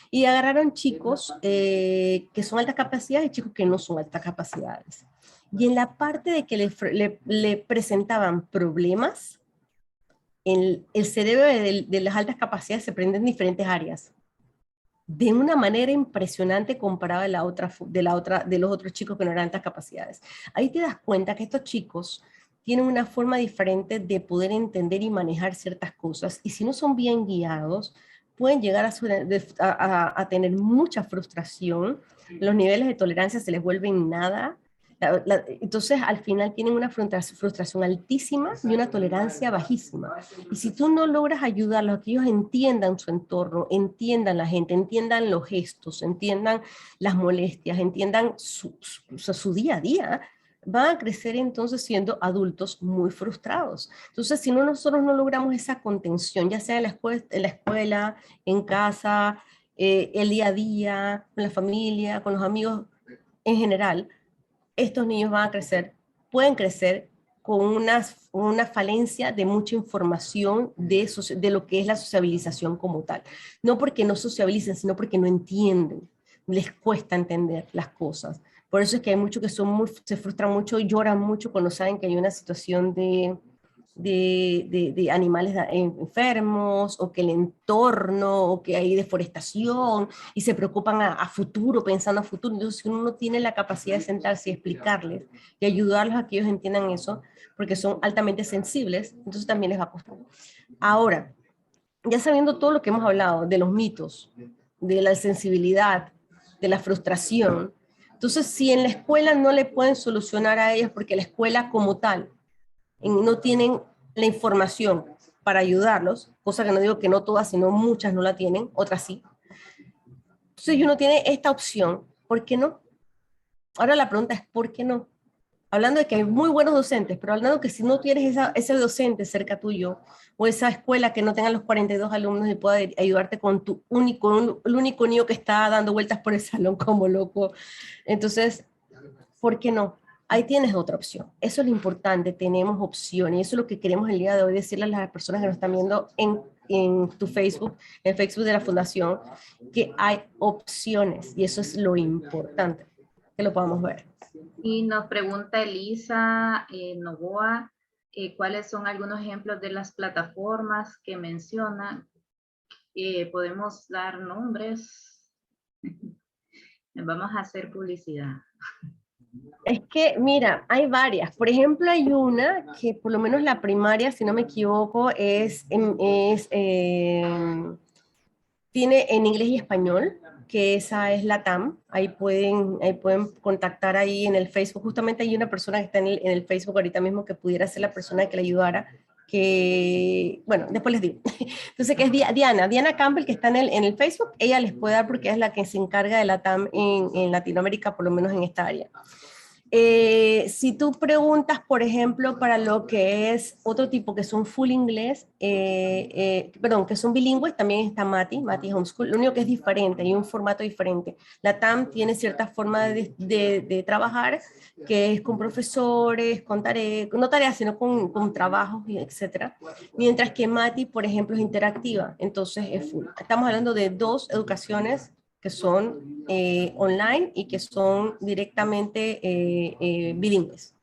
Y agarraron chicos que son altas capacidades y chicos que no son altas capacidades. Y en la parte de que le presentaban problemas, el cerebro de las altas capacidades se prende en diferentes áreas de una manera impresionante comparada de los otros chicos que no eran altas capacidades. Ahí te das cuenta que estos chicos tienen una forma diferente de poder entender y manejar ciertas cosas, y si no son bien guiados, pueden llegar a tener mucha frustración, los niveles de tolerancia se les vuelven nada. Entonces, al final tienen una frustración altísima y una tolerancia bajísima. Y si tú no logras ayudarlos a que ellos entiendan su entorno, entiendan la gente, entiendan los gestos, entiendan las molestias, entiendan su día a día, van a crecer entonces siendo adultos muy frustrados. Entonces, si nosotros no logramos esa contención, ya sea en la escuela, en casa, el día a día, con la familia, con los amigos en general, estos niños van a crecer, pueden crecer con una falencia de mucha información de lo que es la sociabilización como tal. No porque no sociabilicen, sino porque no entienden, les cuesta entender las cosas. Por eso es que hay muchos que se frustran mucho y lloran mucho cuando saben que hay una situación de animales enfermos, o que el entorno, o que hay deforestación, y se preocupan a futuro, pensando a futuro. Entonces, si uno no tiene la capacidad de sentarse y explicarles y ayudarlos a que ellos entiendan eso, porque son altamente sensibles, entonces también les va a costar. Ahora, ya sabiendo todo lo que hemos hablado, de los mitos, de la sensibilidad, de la frustración, entonces si en la escuela no le pueden solucionar a ellos, porque la escuela como tal no tienen la información para ayudarlos, cosa que no digo que no todas, sino muchas no la tienen, otras sí. Entonces uno tiene esta opción, ¿por qué no? Ahora la pregunta es, ¿por qué no? Hablando de que hay muy buenos docentes, pero hablando que si no tienes ese docente cerca tuyo, o esa escuela que no tenga los 42 alumnos y pueda ayudarte con el único niño que está dando vueltas por el salón como loco, entonces, ¿por qué no? Ahí tienes otra opción. Eso es lo importante, tenemos opciones, y eso es lo que queremos el día de hoy decirle a las personas que nos están viendo en tu Facebook, en el Facebook de la Fundación, que hay opciones, y eso es lo importante, que lo podamos ver. Y nos pregunta Elisa Novoa, ¿cuáles son algunos ejemplos de las plataformas que menciona? ¿Podemos dar nombres? Vamos a hacer publicidad. Es que, mira, hay varias. Por ejemplo, hay una que por lo menos la primaria, si no me equivoco, tiene en inglés y español, que esa es la TAM. Ahí pueden contactar ahí en el Facebook. Justamente hay una persona que está en el Facebook ahorita mismo que pudiera ser la persona que le ayudara, que, bueno, después les digo. Entonces, que es Diana Campbell, que está en el Facebook. Ella les puede dar porque es la que se encarga de la TAM en Latinoamérica, por lo menos en esta área. Si tú preguntas, por ejemplo, para lo que es otro tipo que son full inglés, que son bilingües, también está Mati Homeschool. Lo único que es diferente, hay un formato diferente. La TAM tiene cierta forma de trabajar, que es con profesores, con tareas, no tareas, sino con trabajos, etc. Mientras que Mati, por ejemplo, es interactiva, entonces es full. Estamos hablando de dos educaciones que son online y que son directamente bilingües.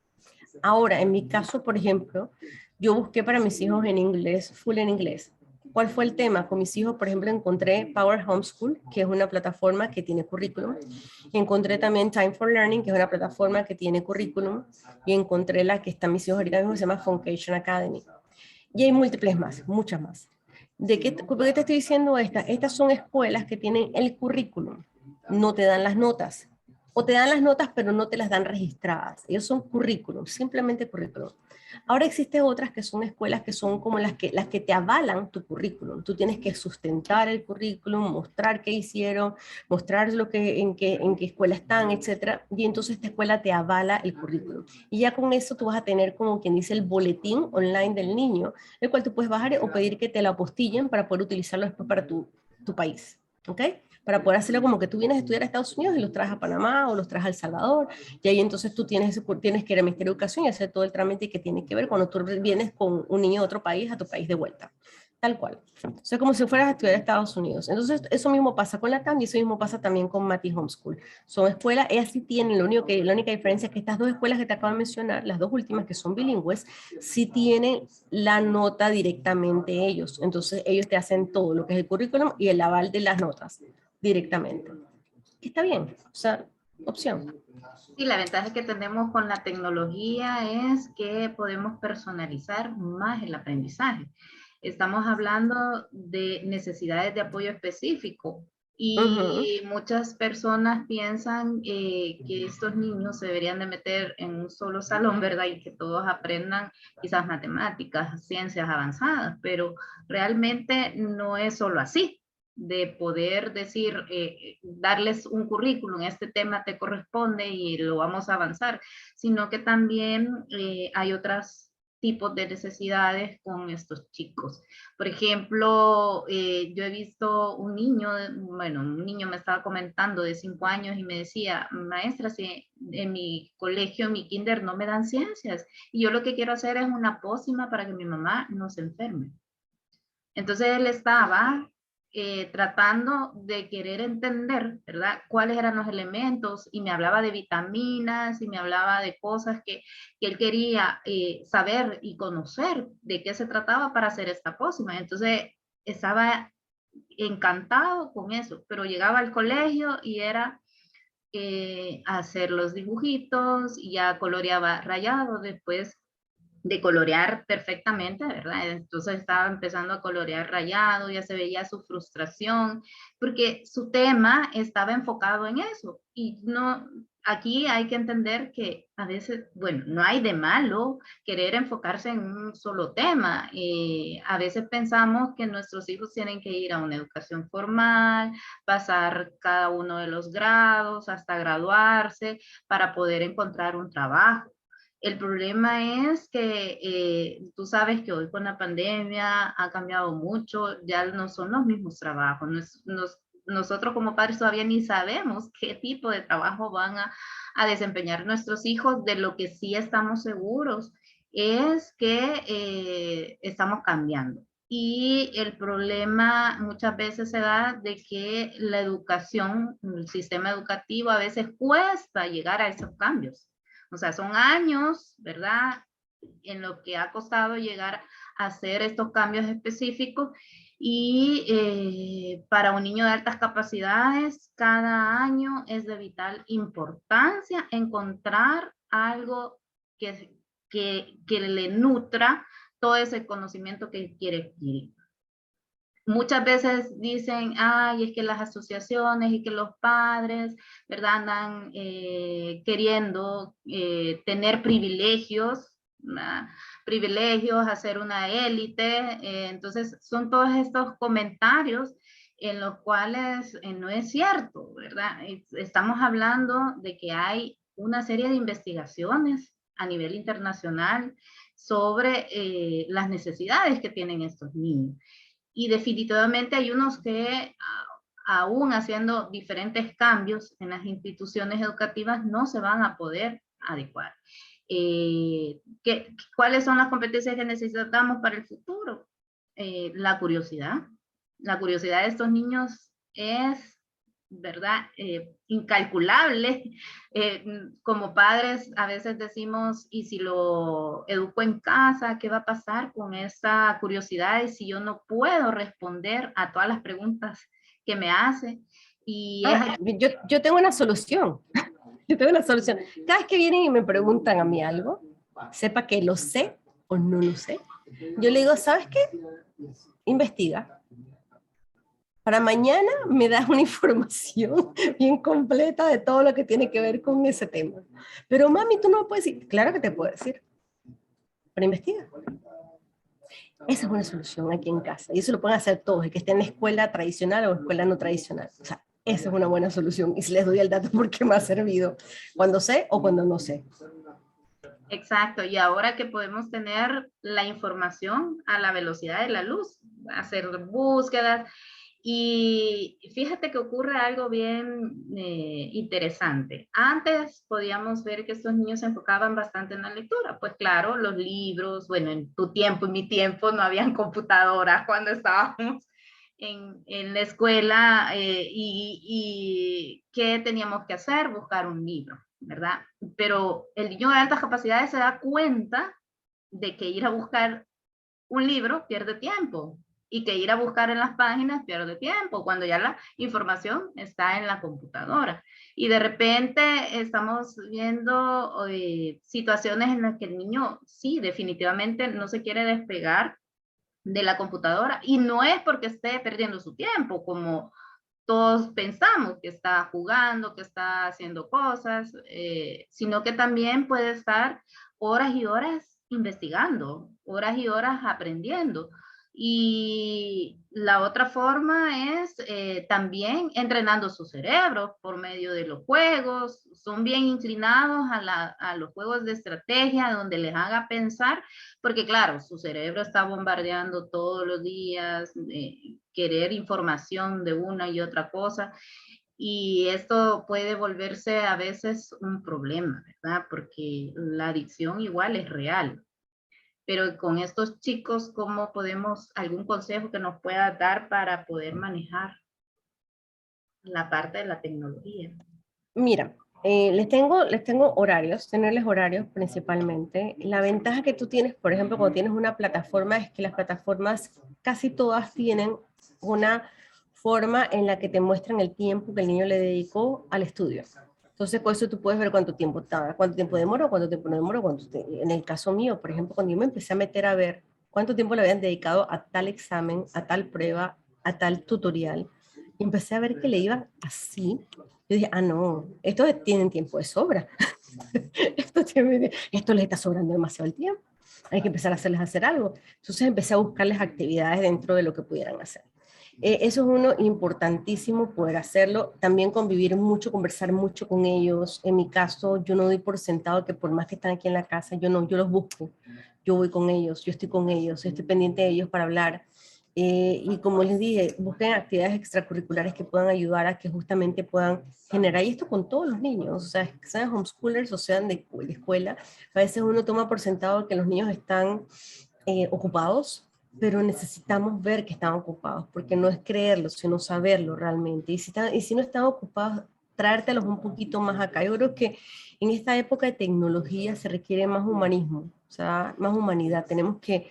Ahora, en mi caso, por ejemplo, yo busqué para mis hijos en inglés, full en inglés. ¿Cuál fue el tema? Con mis hijos, por ejemplo, encontré Power Homeschool, que es una plataforma que tiene currículum. Encontré también Time for Learning, que es una plataforma que tiene currículum. Y encontré la que está mis hijos ahorita mismo, que se llama Funcation Academy. Y hay múltiples más, muchas más. ¿Por qué te estoy diciendo esta? Estas son escuelas que tienen el currículum, no te dan las notas. O te dan las notas, pero no te las dan registradas. Ellos son currículum, simplemente currículum. Ahora existen otras que son escuelas que son como las que te avalan tu currículum. Tú tienes que sustentar el currículum, mostrar qué hicieron, mostrar en qué escuela están, etc. Y entonces esta escuela te avala el currículum. Y ya con eso tú vas a tener como quien dice el boletín online del niño, el cual tú puedes bajar o pedir que te lo apostillen para poder utilizarlo después para tu país. ¿Ok? Para poder hacerlo como que tú vienes a estudiar a Estados Unidos y los traes a Panamá o los traes a El Salvador, y ahí entonces tú tienes que ir al Ministerio de Educación y hacer todo el trámite que tiene que ver cuando tú vienes con un niño de otro país a tu país de vuelta. Tal cual. O sea, como si fueras a estudiar a Estados Unidos. Entonces, eso mismo pasa con la TAM y eso mismo pasa también con Mati Homeschool. Son escuelas, ellas sí tienen, la única diferencia es que estas dos escuelas que te acabo de mencionar, las dos últimas que son bilingües, sí tienen la nota directamente ellos. Entonces, ellos te hacen todo lo que es el currículum y el aval de las notas directamente. Está bien, o sea, opción. Sí, la ventaja que tenemos con la tecnología es que podemos personalizar más el aprendizaje. Estamos hablando de necesidades de apoyo específico y muchas personas piensan que estos niños se deberían de meter en un solo salón, ¿verdad? Y que todos aprendan quizás matemáticas, ciencias avanzadas, pero realmente no es solo así de poder decir, darles un currículum, este tema te corresponde y lo vamos a avanzar, sino que también hay otros tipos de necesidades con estos chicos. Por ejemplo, yo he visto un niño me estaba comentando de 5 años y me decía, maestra, si en mi colegio, en mi kinder no me dan ciencias y yo lo que quiero hacer es una pócima para que mi mamá no se enferme. Entonces él estaba tratando de querer entender, ¿verdad? Cuáles eran los elementos y me hablaba de vitaminas y me hablaba de cosas que él quería saber y conocer de qué se trataba para hacer esta pócima. Entonces estaba encantado con eso, pero llegaba al colegio y era hacer los dibujitos y ya coloreaba rayado, después de colorear perfectamente, ¿verdad? Entonces estaba empezando a colorear rayado, ya se veía su frustración, porque su tema estaba enfocado en eso. Y no, aquí hay que entender que a veces, bueno, no hay de malo querer enfocarse en un solo tema. A veces pensamos que nuestros hijos tienen que ir a una educación formal, pasar cada uno de los grados hasta graduarse para poder encontrar un trabajo. El problema es que tú sabes que hoy con la pandemia ha cambiado mucho, ya no son los mismos trabajos. Nosotros como padres todavía ni sabemos qué tipo de trabajo van a desempeñar nuestros hijos. De lo que sí estamos seguros es que estamos cambiando. Y el problema muchas veces se da de que la educación, el sistema educativo a veces cuesta llegar a esos cambios. O sea, son años, ¿verdad? En lo que ha costado llegar a hacer estos cambios específicos y para un niño de altas capacidades, cada año es de vital importancia encontrar algo que le nutra todo ese conocimiento que quiere adquirir. Muchas veces dicen, ay, es que las asociaciones y que los padres, ¿verdad? Andan queriendo tener privilegios, ¿verdad? Privilegios, hacer una élite. Entonces, son todos estos comentarios en los cuales no es cierto, ¿verdad? Estamos hablando de que hay una serie de investigaciones a nivel internacional sobre las necesidades que tienen estos niños. Y definitivamente hay unos que aún haciendo diferentes cambios en las instituciones educativas no se van a poder adecuar. ¿Cuáles son las competencias que necesitamos para el futuro? La curiosidad. La curiosidad de estos niños es, ¿verdad? Incalculable. Como padres a veces decimos, ¿y si lo educo en casa, qué va a pasar con esa curiosidad? Y si yo no puedo responder a todas las preguntas que me hace. Y yo tengo una solución. Yo tengo una solución. Cada vez que vienen y me preguntan a mí algo, sepa que lo sé o no lo sé. Yo le digo, ¿sabes qué? investiga. Para mañana me das una información bien completa de todo lo que tiene que ver con ese tema. Pero mami, tú no me puedes decir. Claro que te puedo decir. Pero investiga. Esa es una solución aquí en casa. Y eso lo pueden hacer todos, el que esté en la escuela tradicional o escuela no tradicional. O sea, esa es una buena solución. Y si les doy el dato porque me ha servido cuando sé o cuando no sé. Exacto, y ahora que podemos tener la información a la velocidad de la luz, hacer búsquedas, y fíjate que ocurre algo bien interesante. Antes podíamos ver que estos niños se enfocaban bastante en la lectura, pues claro, los libros, bueno, en tu tiempo, en mi tiempo, no habían computadoras cuando estábamos en la escuela y ¿qué teníamos que hacer? Buscar un libro, ¿verdad? Pero el niño de altas capacidades se da cuenta de que ir a buscar un libro pierde tiempo y que ir a buscar en las páginas pierde tiempo cuando ya la información está en la computadora. Y de repente estamos viendo situaciones en las que el niño sí, definitivamente no se quiere despegar de la computadora y no es porque esté perdiendo su tiempo, como todos pensamos que está jugando, que está haciendo cosas, sino que también puede estar horas y horas investigando, horas y horas aprendiendo. Y la otra forma es también entrenando su cerebro por medio de los juegos. Son bien inclinados a los juegos de estrategia donde les haga pensar, porque claro, su cerebro está bombardeando todos los días, querer información de una y otra cosa. Y esto puede volverse a veces un problema, ¿verdad? Porque la adicción igual es real. Pero con estos chicos, ¿cómo podemos, algún consejo que nos pueda dar para poder manejar la parte de la tecnología? Mira, les tengo horarios, tenerles horarios principalmente. La ventaja que tú tienes, por ejemplo, cuando tienes una plataforma, es que las plataformas casi todas tienen una forma en la que te muestran el tiempo que el niño le dedicó al estudio. Entonces, con eso tú puedes ver cuánto tiempo tarda, cuánto tiempo demora, cuánto tiempo no demora. En el caso mío, por ejemplo, cuando yo me empecé a meter a ver cuánto tiempo le habían dedicado a tal examen, a tal prueba, a tal tutorial, y empecé a ver que le iban así. Yo dije, ah, no, estos tienen tiempo de sobra. Esto les está sobrando demasiado el tiempo. Hay que empezar a hacerles hacer algo. Entonces empecé a buscarles actividades dentro de lo que pudieran hacer. Eso es uno importantísimo, poder hacerlo. También convivir mucho, conversar mucho con ellos. En mi caso, yo no doy por sentado que por más que están aquí en la casa, yo los busco. Yo voy con ellos, yo estoy con ellos, estoy pendiente de ellos para hablar. Y como les dije, busquen actividades extracurriculares que puedan ayudar a que justamente puedan generar, y esto con todos los niños, o sea, que sean homeschoolers o sean de escuela, a veces uno toma por sentado que los niños están ocupados, pero necesitamos ver que están ocupados, porque no es creerlo, sino saberlo realmente, y si no están ocupados, traértelos un poquito más acá. Yo creo que en esta época de tecnología se requiere más humanismo, o sea, más humanidad. Tenemos que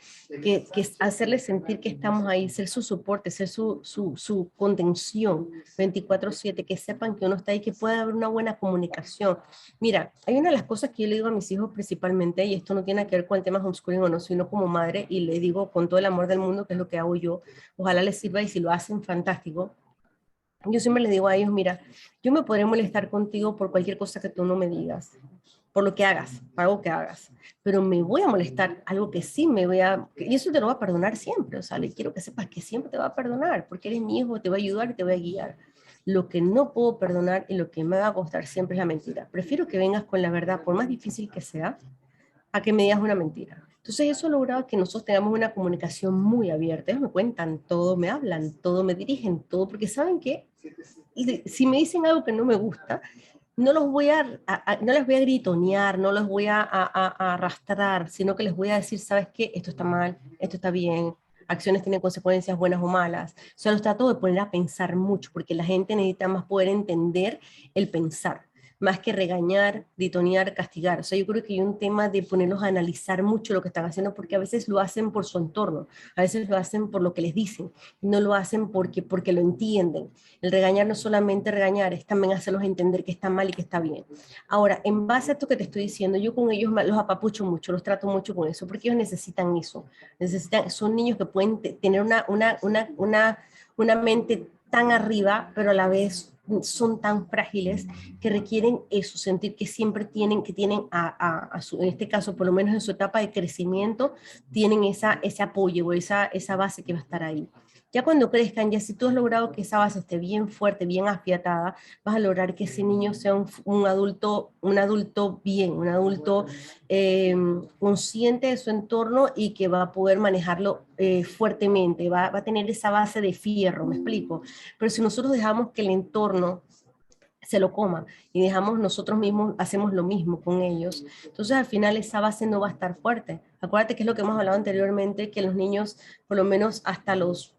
hacerles sentir que estamos ahí, ser su soporte, ser su contención 24/7, que sepan que uno está ahí, que pueda haber una buena comunicación. Mira, hay una de las cosas que yo le digo a mis hijos principalmente, y esto no tiene que ver con el tema homeschooling o no, sino como madre, y le digo con todo el amor del mundo, que es lo que hago yo, ojalá les sirva, y si lo hacen, fantástico. Yo siempre les digo a ellos, mira, yo me podré molestar contigo por cualquier cosa que tú no me digas, por lo que hagas, por algo que hagas, pero me voy a molestar, algo que sí me voy a, y eso te lo va a perdonar siempre, o sea, le quiero que sepas que siempre te va a perdonar, porque eres mi hijo, te va a ayudar y te va a guiar. Lo que no puedo perdonar y lo que me va a costar siempre es la mentira. Prefiero que vengas con la verdad, por más difícil que sea, a que me digas una mentira. Entonces eso ha logrado que nosotros tengamos una comunicación muy abierta. Ellos me cuentan todo, me hablan todo, me dirigen todo, porque saben que si me dicen algo que no me gusta, no les voy a gritonear, no los voy a arrastrar, sino que les voy a decir, ¿sabes qué? Esto está mal, esto está bien, acciones tienen consecuencias buenas o malas. O sea, los trato de poner a pensar mucho, porque la gente necesita más poder entender el pensar. más que regañar, ditonear, castigar. O sea, yo creo que hay un tema de ponerlos a analizar mucho lo que están haciendo, porque a veces lo hacen por su entorno, a veces lo hacen por lo que les dicen, no lo hacen porque lo entienden. El regañar no es solamente regañar, es también hacerlos entender que está mal y que está bien. Ahora, en base a esto que te estoy diciendo, yo con ellos los apapucho mucho, los trato mucho con eso, porque ellos necesitan eso. Son niños que pueden tener una mente tan arriba, pero a la vez son tan frágiles que requieren eso, sentir que siempre tienen en este caso, por lo menos en su etapa de crecimiento, tienen ese apoyo o esa base que va a estar ahí. Ya cuando crezcan, ya si tú has logrado que esa base esté bien fuerte, bien afiatada, vas a lograr que ese niño sea un adulto bien, un adulto consciente de su entorno y que va a poder manejarlo fuertemente, va a tener esa base de fierro, ¿me explico? Pero si nosotros dejamos que el entorno se lo coma y dejamos nosotros mismos, hacemos lo mismo con ellos, entonces al final esa base no va a estar fuerte. Acuérdate que es lo que hemos hablado anteriormente, que los niños, por lo menos hasta los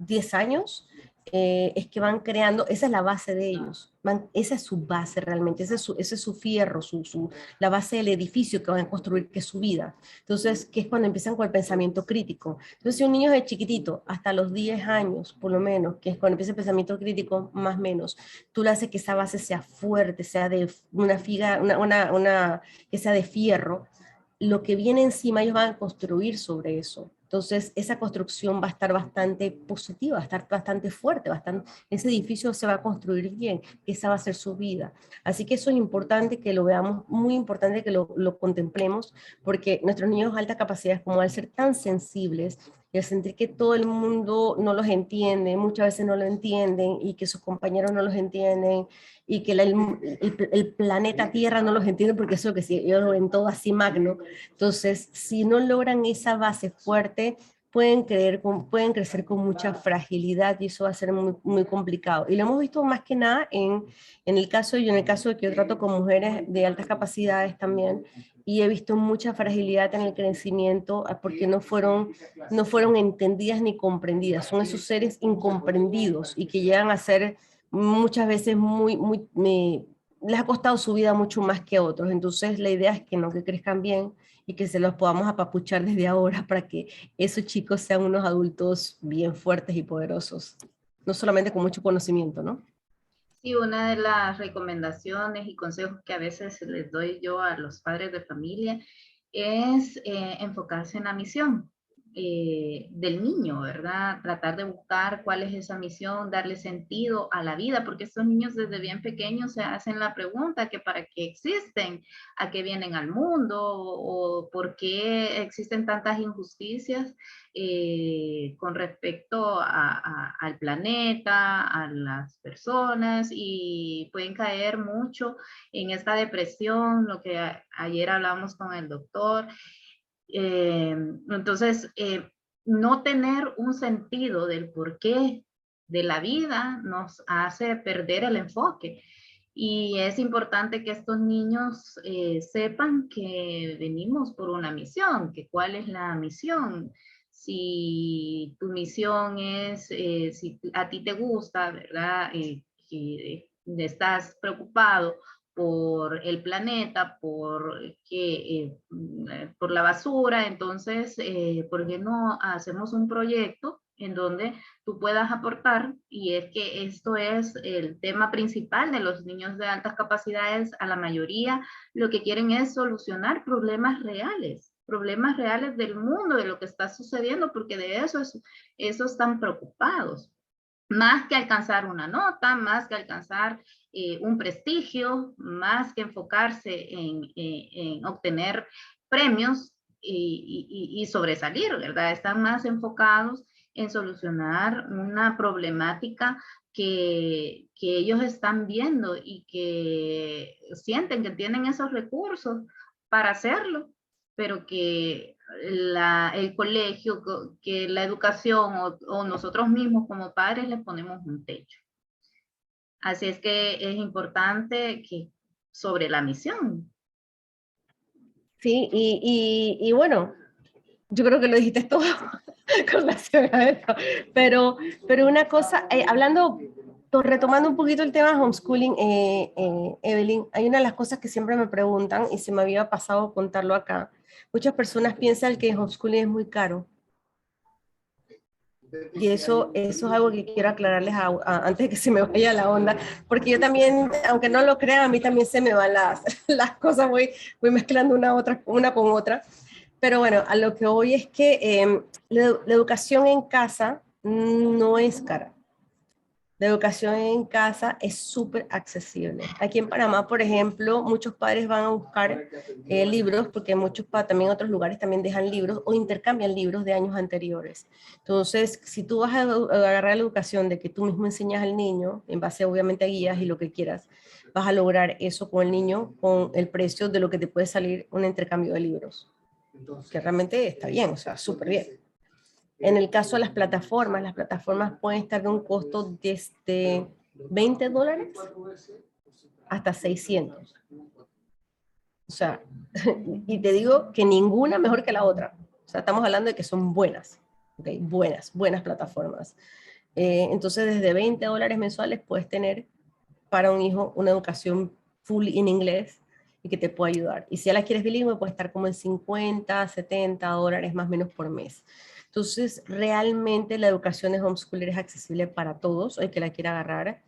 10 años, es que van creando, esa es la base de ellos, esa es su base realmente, ese es su fierro, la base del edificio que van a construir, que es su vida. Entonces, que es cuando empiezan con el pensamiento crítico. Entonces, si un niño es chiquitito, hasta los 10 años, por lo menos, que es cuando empieza el pensamiento crítico, más o menos, tú le haces que esa base sea fuerte, sea de que sea de fierro, lo que viene encima ellos van a construir sobre eso. Entonces, esa construcción va a estar bastante positiva, va a estar bastante fuerte, ese edificio se va a construir bien, esa va a ser su vida. Así que eso es importante que lo veamos, muy importante que lo contemplemos, porque nuestros niños de alta capacidad, como al ser tan sensibles, y al sentir que todo el mundo no los entiende, muchas veces no lo entienden, y que sus compañeros no los entienden, y que el planeta Tierra no los entiende, porque eso que si ellos lo ven todo así magno. Entonces, si no logran esa base fuerte, pueden crecer con mucha fragilidad y eso va a ser muy, muy complicado. Y lo hemos visto más que nada en el caso de que yo trato con mujeres de altas capacidades también, y he visto mucha fragilidad en el crecimiento porque no fueron entendidas ni comprendidas. Son esos seres incomprendidos y que llegan a ser muchas veces les ha costado su vida mucho más que a otros. Entonces la idea es que no, que crezcan bien y que se los podamos apapuchar desde ahora para que esos chicos sean unos adultos bien fuertes y poderosos, no solamente con mucho conocimiento, ¿no? Sí, una de las recomendaciones y consejos que a veces les doy yo a los padres de familia es enfocarse en la misión del niño, ¿verdad? Tratar de buscar cuál es esa misión, darle sentido a la vida, porque estos niños desde bien pequeños se hacen la pregunta que para qué existen, a qué vienen al mundo o por qué existen tantas injusticias con respecto al planeta, a las personas y pueden caer mucho en esta depresión, lo que ayer hablamos con el doctor. Entonces, no tener un sentido del porqué de la vida nos hace perder el enfoque. Y es importante que estos niños sepan que venimos por una misión, que cuál es la misión. Si tu misión es, si a ti te gusta, ¿verdad? Que estás preocupado por el planeta, por la basura, entonces, ¿por qué no hacemos un proyecto en donde tú puedas aportar? Y es que esto es el tema principal de los niños de altas capacidades. A la mayoría lo que quieren es solucionar problemas reales del mundo, de lo que está sucediendo, porque de eso están preocupados. Más que alcanzar una nota, más que alcanzar un prestigio, más que enfocarse en obtener premios y sobresalir, ¿verdad? Están más enfocados en solucionar una problemática que ellos están viendo y que sienten que tienen esos recursos para hacerlo, pero que el colegio, que la educación o nosotros mismos como padres les ponemos un techo. Así es que es importante que sobre la misión. Sí, y bueno, yo creo que lo dijiste todo con relación a esto, pero una cosa, hablando retomando un poquito el tema de homeschooling, Evelyn, hay una de las cosas que siempre me preguntan, y se me había pasado contarlo acá. Muchas personas piensan que homeschooling es muy caro. Y eso es algo que quiero aclararles antes de que se me vaya la onda, porque yo también, aunque no lo crean, a mí también se me van las cosas, voy mezclando una con otra. Pero bueno, a lo que voy es que la educación en casa no es cara. La educación en casa es súper accesible. Aquí en Panamá, por ejemplo, muchos padres van a buscar libros, porque también otros lugares también dejan libros o intercambian libros de años anteriores. Entonces, si tú vas a agarrar la educación de que tú mismo enseñas al niño, en base obviamente a guías y lo que quieras, vas a lograr eso con el niño, con el precio de lo que te puede salir un intercambio de libros. Que realmente está bien, o sea, súper bien. En el caso de las plataformas pueden estar de un costo desde $20 hasta 600. O sea, y te digo que ninguna mejor que la otra. O sea, estamos hablando de que son buenas, ¿okay? Buenas plataformas. Entonces, desde $20 mensuales puedes tener para un hijo una educación full en inglés y que te pueda ayudar. Y si ya la quieres bilingüe, puede estar como en $50, $70 más o menos por mes. Entonces, realmente la educación de homeschooler es accesible para todos, el que la quiera agarrar.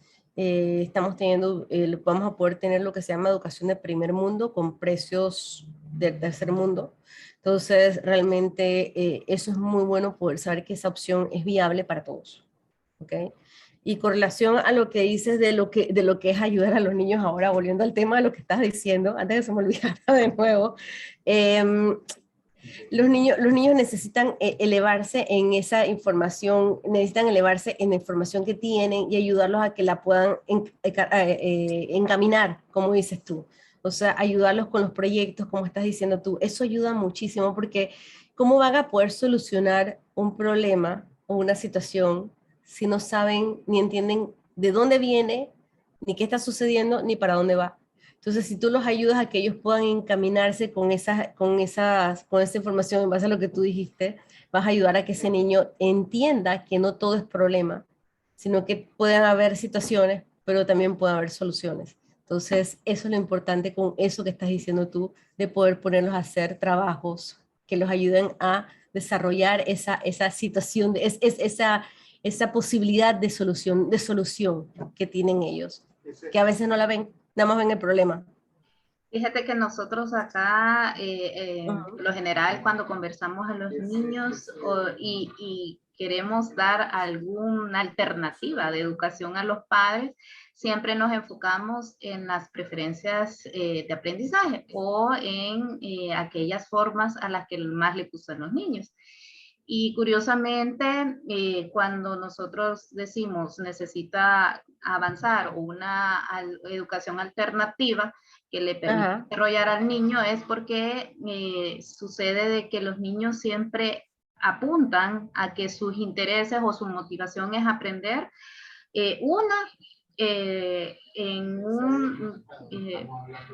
Vamos a poder tener lo que se llama educación de primer mundo con precios del tercer mundo. Entonces, realmente eso es muy bueno, poder saber que esa opción es viable para todos. ¿Okay? Y con relación a lo que dices de lo que es ayudar a los niños ahora, volviendo al tema de lo que estás diciendo, antes de que se me olvidara de nuevo, los niños necesitan elevarse en esa información, necesitan elevarse en la información que tienen y ayudarlos a que la puedan encaminar, como dices tú. O sea, ayudarlos con los proyectos, como estás diciendo tú. Eso ayuda muchísimo porque ¿cómo van a poder solucionar un problema o una situación si no saben ni entienden de dónde viene, ni qué está sucediendo, ni para dónde va? Entonces, si tú los ayudas a que ellos puedan encaminarse con esa información en base a lo que tú dijiste, vas a ayudar a que ese niño entienda que no todo es problema, sino que pueden haber situaciones, pero también pueden haber soluciones. Entonces, eso es lo importante con eso que estás diciendo tú, de poder ponerlos a hacer trabajos que los ayuden a desarrollar esa situación, esa posibilidad de solución que tienen ellos, que a veces no la ven, nada más ven el problema. Fíjate que nosotros acá, por lo general, cuando conversamos a los niños y queremos dar alguna alternativa de educación a los padres, siempre nos enfocamos en las preferencias de aprendizaje o en aquellas formas a las que más le gustan los niños. Y curiosamente, cuando nosotros decimos necesita avanzar una educación alternativa que le permita desarrollar al niño, es porque sucede de que los niños siempre apuntan a que sus intereses o su motivación es aprender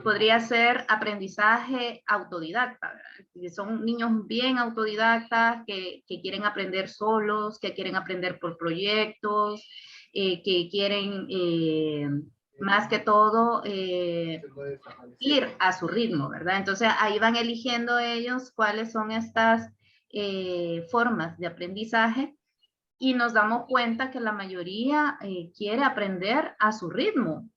podría ser aprendizaje autodidacta, ¿verdad? Son niños bien autodidactas que quieren aprender solos, que quieren aprender por proyectos, que quieren más que todo ir a su ritmo, ¿verdad? Entonces ahí van eligiendo ellos cuáles son estas formas de aprendizaje. Y nos damos cuenta que la mayoría quiere aprender a su ritmo.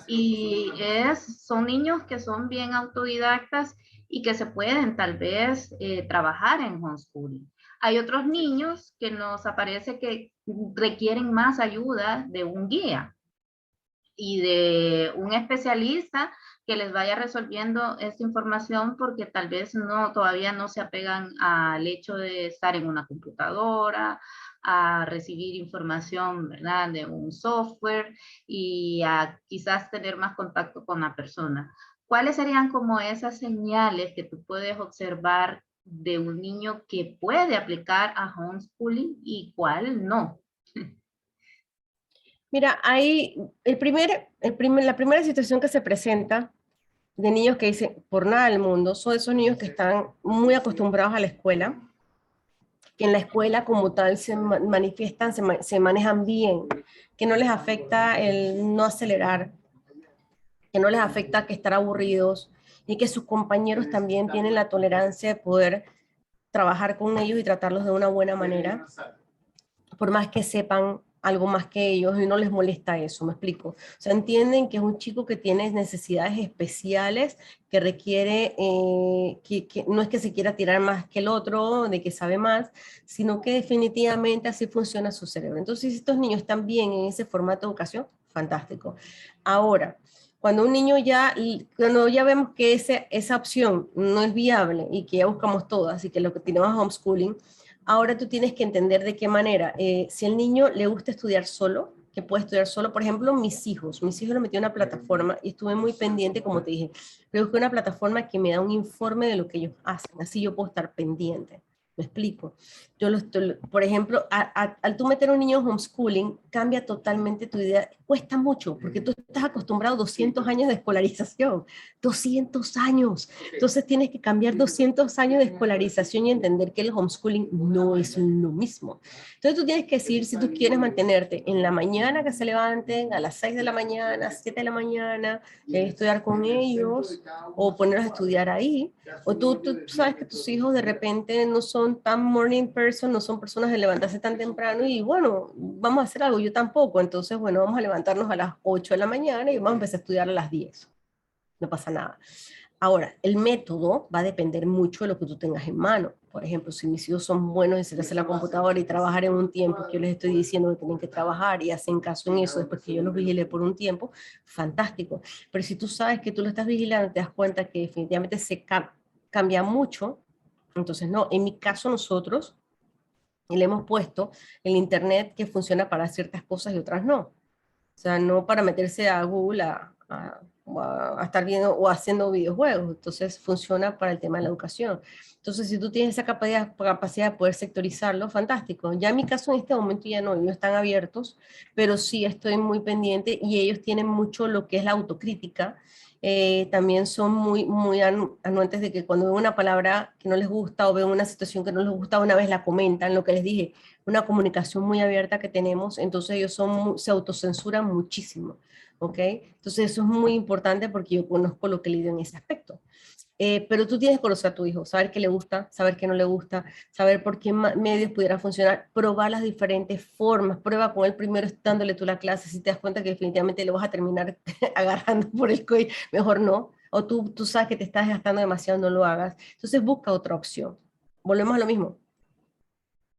Y son niños que son bien autodidactas y que se pueden tal vez trabajar en homeschooling. Hay otros niños que nos aparece que requieren más ayuda de un guía y de un especialista que les vaya resolviendo esta información porque tal vez todavía no se apegan al hecho de estar en una computadora, a recibir información, ¿verdad?, de un software y a quizás tener más contacto con la persona. ¿Cuáles serían como esas señales que tú puedes observar de un niño que puede aplicar a homeschooling y cuál no? Mira, la primera situación que se presenta de niños que dicen por nada del mundo son esos niños que están muy acostumbrados a la escuela que en la escuela como tal se manifiestan, se manejan bien, que no les afecta el no acelerar, que no les afecta que estar aburridos y que sus compañeros también tienen la tolerancia de poder trabajar con ellos y tratarlos de una buena manera, por más que sepan algo más que ellos y no les molesta eso, ¿me explico? O sea, entienden que es un chico que tiene necesidades especiales, que requiere, que no es que se quiera tirar más que el otro, de que sabe más, sino que definitivamente así funciona su cerebro. Entonces, si estos niños están bien en ese formato de educación, fantástico. Ahora, cuando un niño cuando ya vemos que esa opción no es viable y que ya buscamos todas y que lo que tenemos es homeschooling, ahora tú tienes que entender de qué manera, si el niño le gusta estudiar solo, que puede estudiar solo, por ejemplo, mis hijos lo metí en una plataforma y estuve muy pendiente, como te dije, pero busqué una plataforma que me da un informe de lo que ellos hacen, así yo puedo estar pendiente. ¿Me explico? Por ejemplo, al tú meter a un niño en homeschooling, cambia totalmente tu idea. Cuesta mucho, porque tú estás acostumbrado a 200 años de escolarización. 200 años. Entonces tienes que cambiar 200 años de escolarización y entender que el homeschooling no es lo mismo. Entonces tú tienes que decidir si tú quieres mantenerte en la mañana que se levanten, a las 6 de la mañana, 7 de la mañana, estudiar con ellos, o ponerlos a estudiar ahí. O tú sabes que tus hijos de repente no son tan morning person, no son personas de levantarse tan temprano y bueno, vamos a hacer algo, yo tampoco. Entonces, bueno, vamos a levantarnos a las 8 de la mañana y vamos a empezar a estudiar a las 10. No pasa nada. Ahora, el método va a depender mucho de lo que tú tengas en mano. Por ejemplo, si mis hijos son buenos en sentarse en la computadora y trabajar en un tiempo que yo les estoy diciendo que tienen que trabajar y hacen caso en eso después que yo los vigile por un tiempo, fantástico. Pero si tú sabes que tú lo estás vigilando, te das cuenta que definitivamente cambia mucho, entonces no. En mi caso nosotros le hemos puesto el internet que funciona para ciertas cosas y otras no. O sea, no para meterse a Google a estar viendo o haciendo videojuegos. Entonces funciona para el tema de la educación. Entonces, si tú tienes esa capacidad de poder sectorizarlo, fantástico. Ya en mi caso en este momento ya no están abiertos, pero sí estoy muy pendiente y ellos tienen mucho lo que es la autocrítica. También son muy anuentes de que cuando ven una palabra que no les gusta o ven una situación que no les gusta, una vez la comentan, lo que les dije, una comunicación muy abierta que tenemos, entonces ellos se autocensuran muchísimo, ¿ok? Entonces eso es muy importante porque yo conozco lo que lidio en ese aspecto. Pero tú tienes que conocer a tu hijo, saber qué le gusta, saber qué no le gusta, saber por qué medios pudiera funcionar, probar las diferentes formas, prueba con él primero dándole tú la clase, si te das cuenta que definitivamente le vas a terminar agarrando por el cuello, mejor no, o tú sabes que te estás gastando demasiado, no lo hagas, entonces busca otra opción. Volvemos a lo mismo,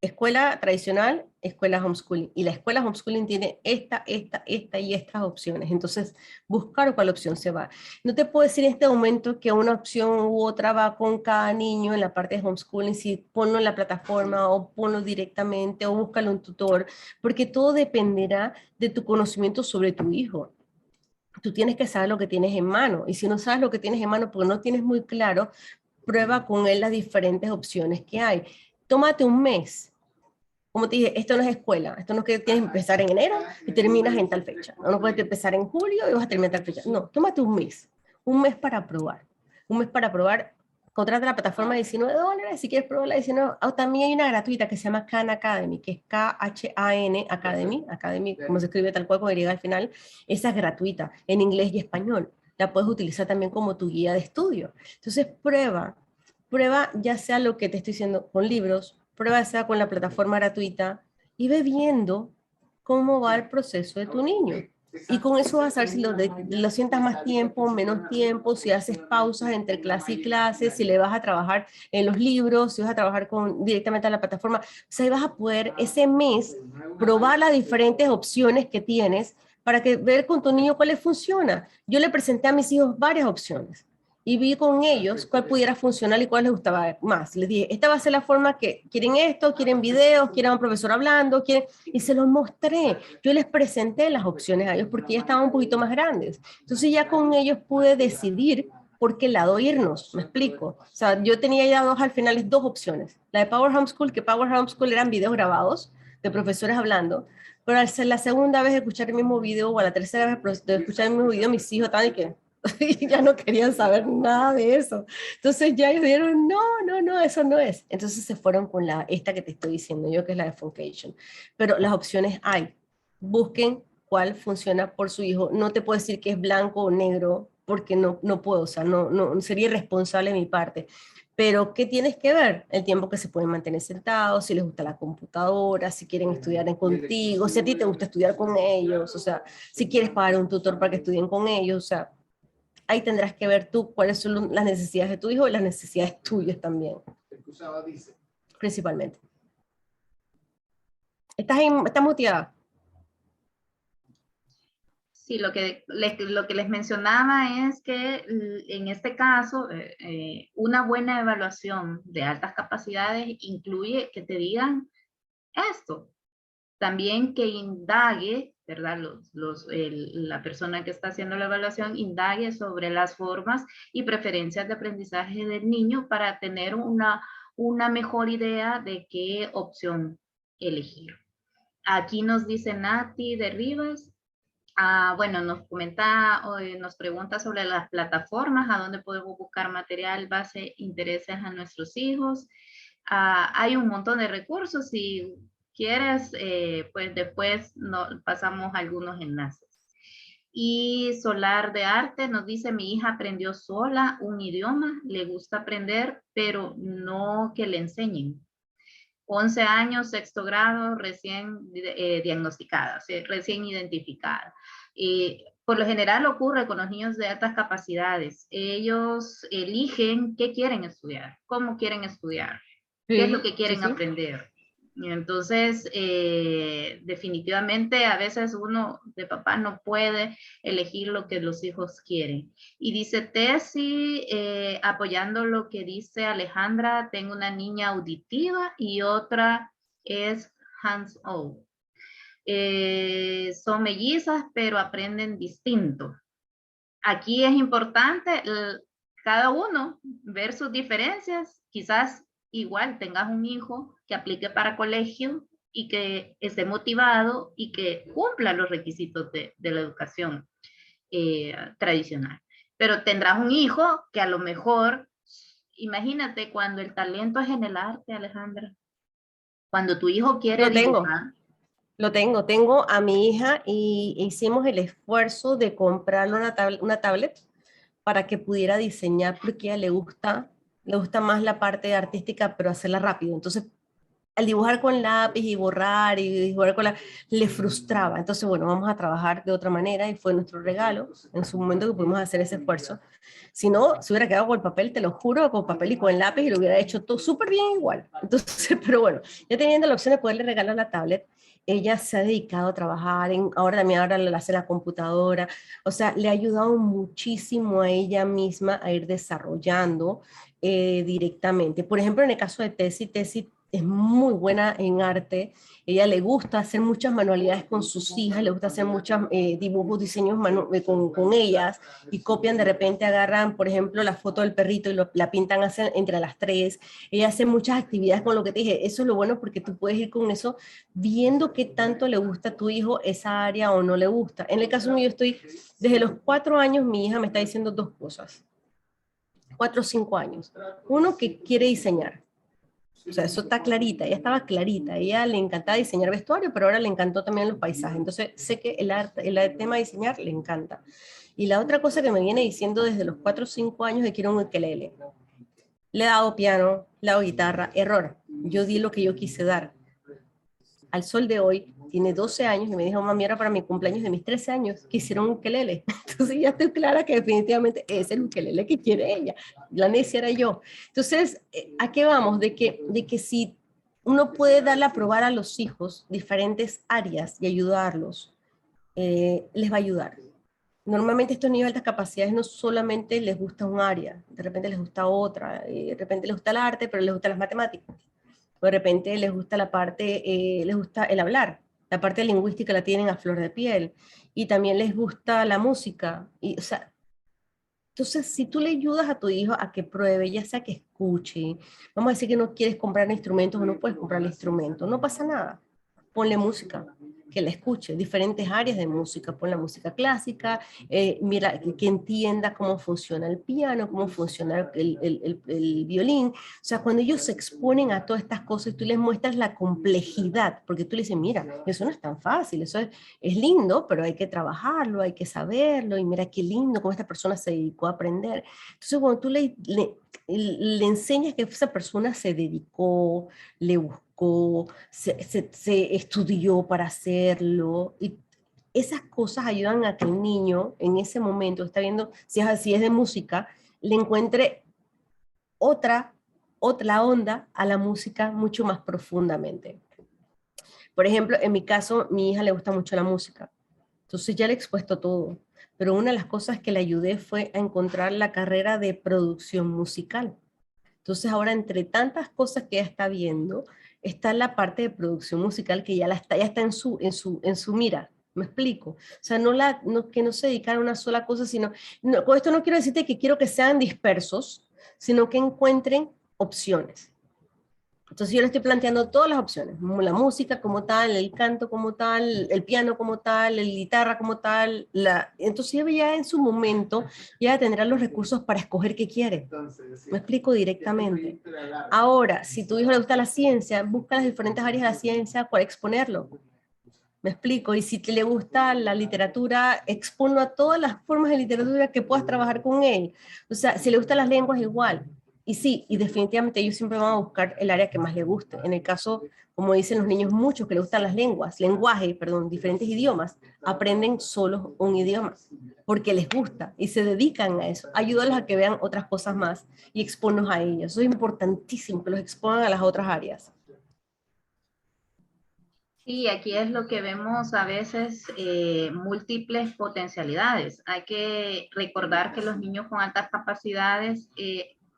escuela tradicional, escuela homeschooling. Y la escuela homeschooling tiene esta y estas opciones. Entonces, buscar cuál opción se va. No te puedo decir en este momento que una opción u otra va con cada niño en la parte de homeschooling, si ponlo en la plataforma o ponlo directamente o búscalo un tutor, porque todo dependerá de tu conocimiento sobre tu hijo. Tú tienes que saber lo que tienes en mano. Y si no sabes lo que tienes en mano porque no tienes muy claro, prueba con él las diferentes opciones que hay. Tómate un mes. Como te dije, esto no es escuela, esto no es que tienes que empezar en enero y terminas en tal fecha. No puedes empezar en julio y vas a terminar en tal fecha. No, tómate un mes para probar. Un mes para probar, contrata la plataforma de $19, si quieres probar la 19. También hay una gratuita que se llama Khan Academy, que es Khan Academy, como se escribe tal cual con Y al final. Esa es gratuita, en inglés y español. La puedes utilizar también como tu guía de estudio. Entonces prueba ya sea lo que te estoy diciendo con libros, prueba sea con la plataforma gratuita y ve viendo cómo va el proceso de tu niño. Y con eso vas a ver si lo sientas más tiempo, menos tiempo, si haces pausas entre clase y clase, si le vas a trabajar en los libros, si vas a trabajar directamente a la plataforma. O sea, ahí vas a poder ese mes probar las diferentes opciones que tienes para ver con tu niño cuáles funcionan. Yo le presenté a mis hijos varias opciones y vi con ellos cuál pudiera funcionar y cuál les gustaba más. Les dije, esta va a ser la forma que quieren esto, quieren videos, quieren a un profesor hablando, y se los mostré. Yo les presenté las opciones a ellos porque ya estaban un poquito más grandes. Entonces ya con ellos pude decidir por qué lado irnos, me explico. O sea, yo tenía ya al final dos opciones. La de Power Homeschool, que Power Homeschool eran videos grabados de profesores hablando, pero al ser la segunda vez de escuchar el mismo video o a la tercera vez de escuchar el mismo video, mis hijos estaban y que Y ya no querían saber nada de eso. Entonces ya ellos dijeron, no, eso no es. Entonces se fueron con esta que te estoy diciendo yo, que es la de Funcation. Pero las opciones hay. Busquen cuál funciona por su hijo. No te puedo decir que es blanco o negro, porque no puedo, o sea, no sería irresponsable de mi parte. Pero, ¿qué tienes que ver? El tiempo que se pueden mantener sentados, si les gusta la computadora, si quieren estudiar contigo, si a ti te gusta estudiar con ellos, o sea, si quieres pagar un tutor para que estudien con ellos, o sea, ahí tendrás que ver tú cuáles son las necesidades de tu hijo y las necesidades tuyas también. Principalmente. ¿Estás motivada? Sí, lo que les mencionaba es que en este caso, una buena evaluación de altas capacidades incluye que te digan esto. También que indague, ¿verdad? La persona que está haciendo la evaluación indague sobre las formas y preferencias de aprendizaje del niño para tener una mejor idea de qué opción elegir. Aquí nos dice Nati de Rivas. Bueno, nos pregunta sobre las plataformas, a dónde podemos buscar material, base, intereses a nuestros hijos. Hay un montón de recursos, si quieres, pues después pasamos algunos enlaces. Y Solar de Arte nos dice, mi hija aprendió sola un idioma, le gusta aprender, pero no que le enseñen. 11 años, sexto grado, recién diagnosticada, recién identificada. Por lo general ocurre con los niños de altas capacidades. Ellos eligen qué quieren estudiar, cómo quieren estudiar, qué es lo que quieren aprender. Entonces, definitivamente a veces uno de papá no puede elegir lo que los hijos quieren. Y dice Tessy, apoyando lo que dice Alejandra, tengo una niña auditiva y otra es hands-on. Son mellizas, pero aprenden distinto. Aquí es importante cada uno ver sus diferencias. Quizás igual tengas un hijo que aplique para colegio y que esté motivado y que cumpla los requisitos de la educación tradicional. Pero tendrás un hijo que a lo mejor, imagínate cuando el talento es en el arte, Alejandra, cuando tu hijo quiere dibujar. Lo tengo a mi hija y hicimos el esfuerzo de comprarle una tablet para que pudiera diseñar, porque a ella le gusta más la parte artística, pero hacerla rápido. Entonces, al dibujar con lápiz y borrar y dibujar le frustraba. Entonces, bueno, vamos a trabajar de otra manera y fue nuestro regalo en su momento que pudimos hacer ese esfuerzo. Si no, se hubiera quedado con el papel, te lo juro, con papel y con el lápiz y lo hubiera hecho todo súper bien igual. Entonces, pero bueno, ya teniendo la opción de poderle regalar la tablet, ella se ha dedicado a trabajar, ahora le hace la computadora, o sea, le ha ayudado muchísimo a ella misma a ir desarrollando directamente. Por ejemplo, en el caso de Tessy es muy buena en arte, ella le gusta hacer muchas manualidades con sus hijas, le gusta hacer muchos dibujos, diseños con ellas, y copian, de repente agarran, por ejemplo, la foto del perrito y la pintan entre las tres. Ella hace muchas actividades con lo que te dije, eso es lo bueno porque tú puedes ir con eso viendo qué tanto le gusta a tu hijo esa área o no le gusta. En el caso mío, desde los 4 años, mi hija me está diciendo 2 cosas. 4 o 5 años. Uno, que quiere diseñar. O sea, eso está clarita, ella estaba clarita, a ella le encantaba diseñar vestuario, pero ahora le encantó también los paisajes, entonces sé que el tema de diseñar le encanta. Y la otra cosa que me viene diciendo desde los 4 o 5 años es que quiere un ukelele. Le he dado piano, le he dado guitarra, error, yo di lo que yo quise dar. Al sol de hoy, tiene 12 años y me dijo, mami, era para mi cumpleaños de mis 13 años, quisieron un ukelele. Entonces ya estoy clara que definitivamente es el ukelele que quiere ella. La necia era yo. Entonces, ¿a qué vamos? De que si uno puede darle a probar a los hijos diferentes áreas y ayudarlos, les va a ayudar. Normalmente estos niños de altas capacidades no solamente les gusta un área, de repente les gusta otra, de repente les gusta el arte, pero les gustan las matemáticas. O de repente les gusta les gusta el hablar, la parte lingüística la tienen a flor de piel, y también les gusta la música, y, o sea, entonces si tú le ayudas a tu hijo a que pruebe, ya sea que escuche, vamos a decir que no quieres comprar instrumentos o no puedes comprar instrumentos, no pasa nada, ponle música, que la escuche, diferentes áreas de música, pon la música clásica, mira, que entienda cómo funciona el piano, cómo funciona el violín. O sea, cuando ellos se exponen a todas estas cosas, tú les muestras la complejidad, porque tú les dices, mira, eso no es tan fácil, eso es lindo, pero hay que trabajarlo, hay que saberlo, y mira qué lindo cómo esta persona se dedicó a aprender. Entonces, cuando tú le enseñas que esa persona se dedicó, le buscó, se estudió para hacerlo, y esas cosas ayudan a que el niño en ese momento, está viendo, si es de música, le encuentre otra onda a la música mucho más profundamente. Por ejemplo, en mi caso, mi hija le gusta mucho la música, entonces ya le he expuesto todo, pero una de las cosas que le ayudé fue a encontrar la carrera de producción musical. Entonces ahora entre tantas cosas que ella está viendo, está la parte de producción musical que ya está en su mira. ¿Me explico? O sea, que no se dedicar a una sola cosa, sino, no, con esto no quiero decirte que quiero que sean dispersos, sino que encuentren opciones. Entonces yo le estoy planteando todas las opciones, la música como tal, el canto como tal, el piano como tal, la guitarra como tal, entonces ella ya en su momento ya tendrá los recursos para escoger qué quiere. Me explico directamente. Ahora, si tu hijo le gusta la ciencia, busca las diferentes áreas de la ciencia para exponerlo. Me explico, y si le gusta la literatura, exponlo a todas las formas de literatura que puedas trabajar con él. O sea, si le gustan las lenguas, igual. Y sí, y definitivamente ellos siempre van a buscar el área que más les guste. En el caso, como dicen los niños, muchos que les gustan las diferentes idiomas, aprenden solo un idioma, porque les gusta y se dedican a eso. Ayúdalos a que vean otras cosas más y exponlos a ellos. Eso es importantísimo, que los expongan a las otras áreas. Sí, aquí es lo que vemos a veces, múltiples potencialidades. Hay que recordar que los niños con altas capacidades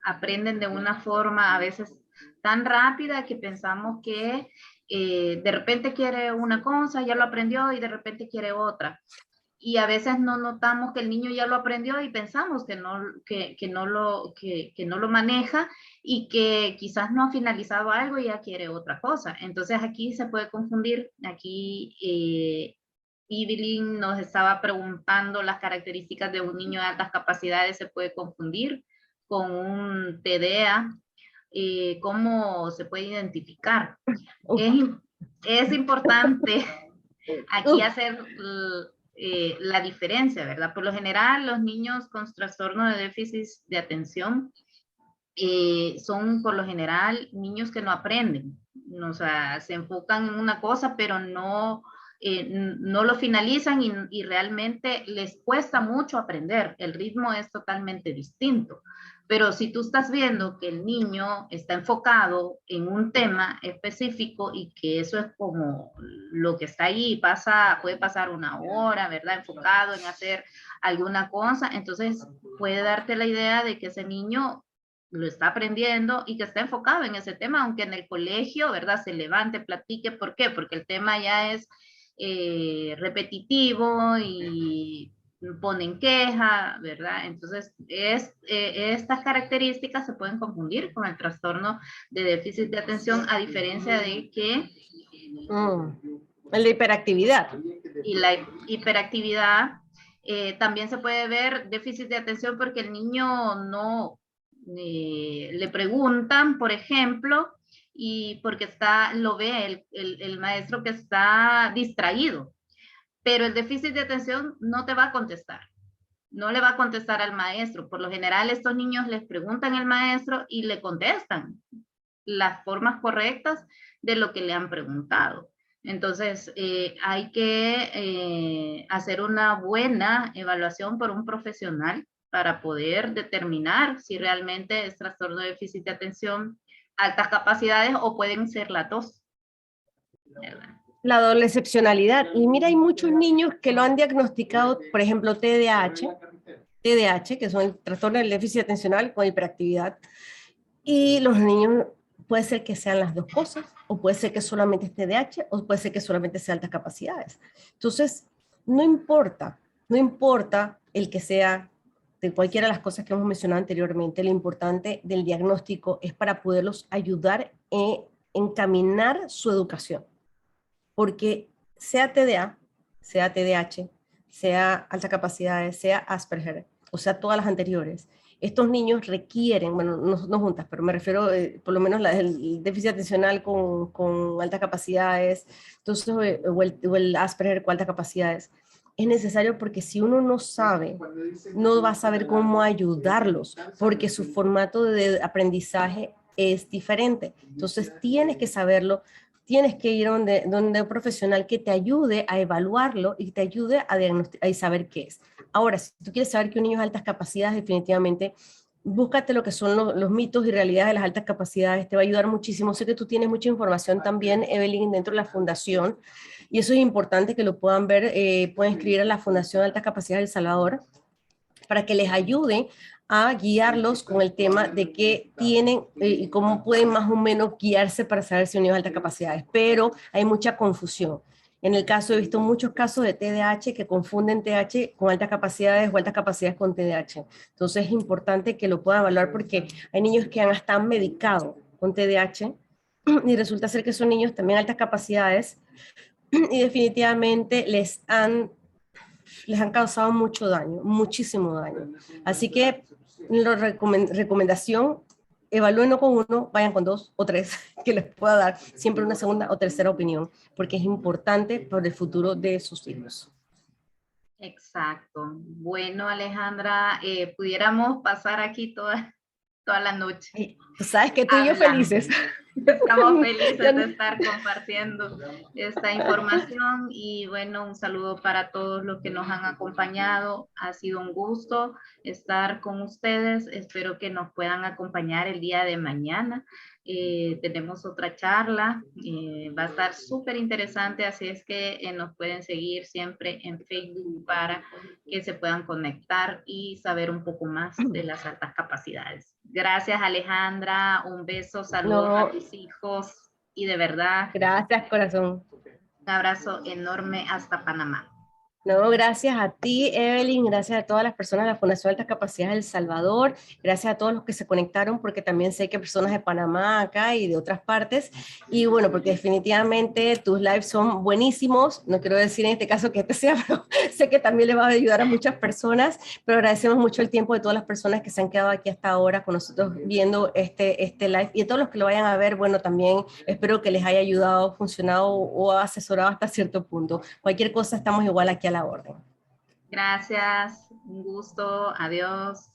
aprenden de una forma a veces tan rápida que pensamos que de repente quiere una cosa, ya lo aprendió y de repente quiere otra. Y a veces no notamos que el niño ya lo aprendió y pensamos que no lo maneja y que quizás no ha finalizado algo y ya quiere otra cosa. Entonces aquí se puede confundir. Aquí Evelyn nos estaba preguntando las características de un niño de altas capacidades, se puede confundir con un TDA. ¿Cómo se puede identificar? Es importante aquí hacer la diferencia, ¿verdad? Por lo general, los niños con trastorno de déficit de atención son por lo general niños que no aprenden, o sea, se enfocan en una cosa, pero no lo finalizan y realmente les cuesta mucho aprender. El ritmo es totalmente distinto. Pero si tú estás viendo que el niño está enfocado en un tema específico y que eso es como lo que está ahí, puede pasar una hora, ¿verdad? Enfocado en hacer alguna cosa, entonces puede darte la idea de que ese niño lo está aprendiendo y que está enfocado en ese tema, aunque en el colegio, ¿verdad? Se levante, platique. ¿Por qué? Porque el tema ya es repetitivo y ponen queja, ¿verdad? Entonces, estas características se pueden confundir con el trastorno de déficit de atención, a diferencia de que... La hiperactividad. Y la hiperactividad, también se puede ver déficit de atención porque el niño no... le preguntan, por ejemplo, y porque lo ve el maestro que está distraído, pero el déficit de atención no te va a contestar, no le va a contestar al maestro. Por lo general, estos niños les preguntan al maestro y le contestan las formas correctas de lo que le han preguntado. Entonces, hay que hacer una buena evaluación por un profesional para poder determinar si realmente es trastorno de déficit de atención, altas capacidades o pueden ser las dos, ¿verdad? La doble excepcionalidad. Y mira, hay muchos niños que lo han diagnosticado, por ejemplo, TDAH, que son el trastorno del déficit atencional con hiperactividad. Y los niños puede ser que sean las dos cosas, o puede ser que solamente es TDAH, o puede ser que solamente sea altas capacidades. Entonces, no importa el que sea de cualquiera de las cosas que hemos mencionado anteriormente. Lo importante del diagnóstico es para poderlos ayudar a encaminar su educación. Porque sea TDA, sea TDAH, sea alta capacidad, sea Asperger, o sea, todas las anteriores. Estos niños requieren, bueno, no juntas, pero me refiero por lo menos el déficit atencional con altas capacidades, entonces, o el Asperger con altas capacidades. Es necesario porque si uno no sabe, no va a saber cómo ayudarlos, porque su formato de aprendizaje es diferente. Entonces tienes que saberlo, tienes que ir donde un profesional que te ayude a evaluarlo y te ayude a saber qué es. Ahora, si tú quieres saber que un niño es de altas capacidades, definitivamente búscate lo que son los mitos y realidades de las altas capacidades, te va a ayudar muchísimo. Sé que tú tienes mucha información también, Evelyn, dentro de la fundación, y eso es importante que lo puedan ver, pueden escribir a la Fundación de Altas Capacidades de El Salvador, para que les ayude a guiarlos con el tema de qué tienen y cómo pueden más o menos guiarse para saber si un niño de altas capacidades, pero hay mucha confusión. En el caso, he visto muchos casos de TDAH que confunden TDAH con altas capacidades o altas capacidades con TDAH. Entonces es importante que lo puedan evaluar porque hay niños que han hasta medicado con TDAH y resulta ser que son niños también altas capacidades y definitivamente les han causado mucho daño, muchísimo daño. Así que la recomendación, evalúenlo con uno, vayan con 2 o 3, que les pueda dar siempre una segunda o tercera opinión, porque es importante para el futuro de sus hijos. Exacto. Bueno, Alejandra, pudiéramos pasar aquí toda la noche. Tú sabes que tú y yo hablando. felices. Estamos felices de estar compartiendo esta información y bueno, un saludo para todos los que nos han acompañado. Ha sido un gusto estar con ustedes. Espero que nos puedan acompañar el día de mañana. Tenemos otra charla, va a estar súper interesante, así es que nos pueden seguir siempre en Facebook para que se puedan conectar y saber un poco más de las altas capacidades. Gracias, Alejandra, un beso, saludos a tus hijos y de verdad, gracias, corazón. un abrazo enorme hasta Panamá. No, gracias a ti, Evelyn, gracias a todas las personas de la Fundación de Altas Capacidades de El Salvador, gracias a todos los que se conectaron, porque también sé que personas de Panamá acá y de otras partes, y bueno, porque definitivamente tus lives son buenísimos, no quiero decir en este caso que este sea, pero sé que también le va a ayudar a muchas personas, pero agradecemos mucho el tiempo de todas las personas que se han quedado aquí hasta ahora con nosotros viendo este live, y a todos los que lo vayan a ver, bueno, también espero que les haya ayudado, funcionado o asesorado hasta cierto punto. Cualquier cosa, estamos igual aquí a la orden. Gracias, un gusto, adiós.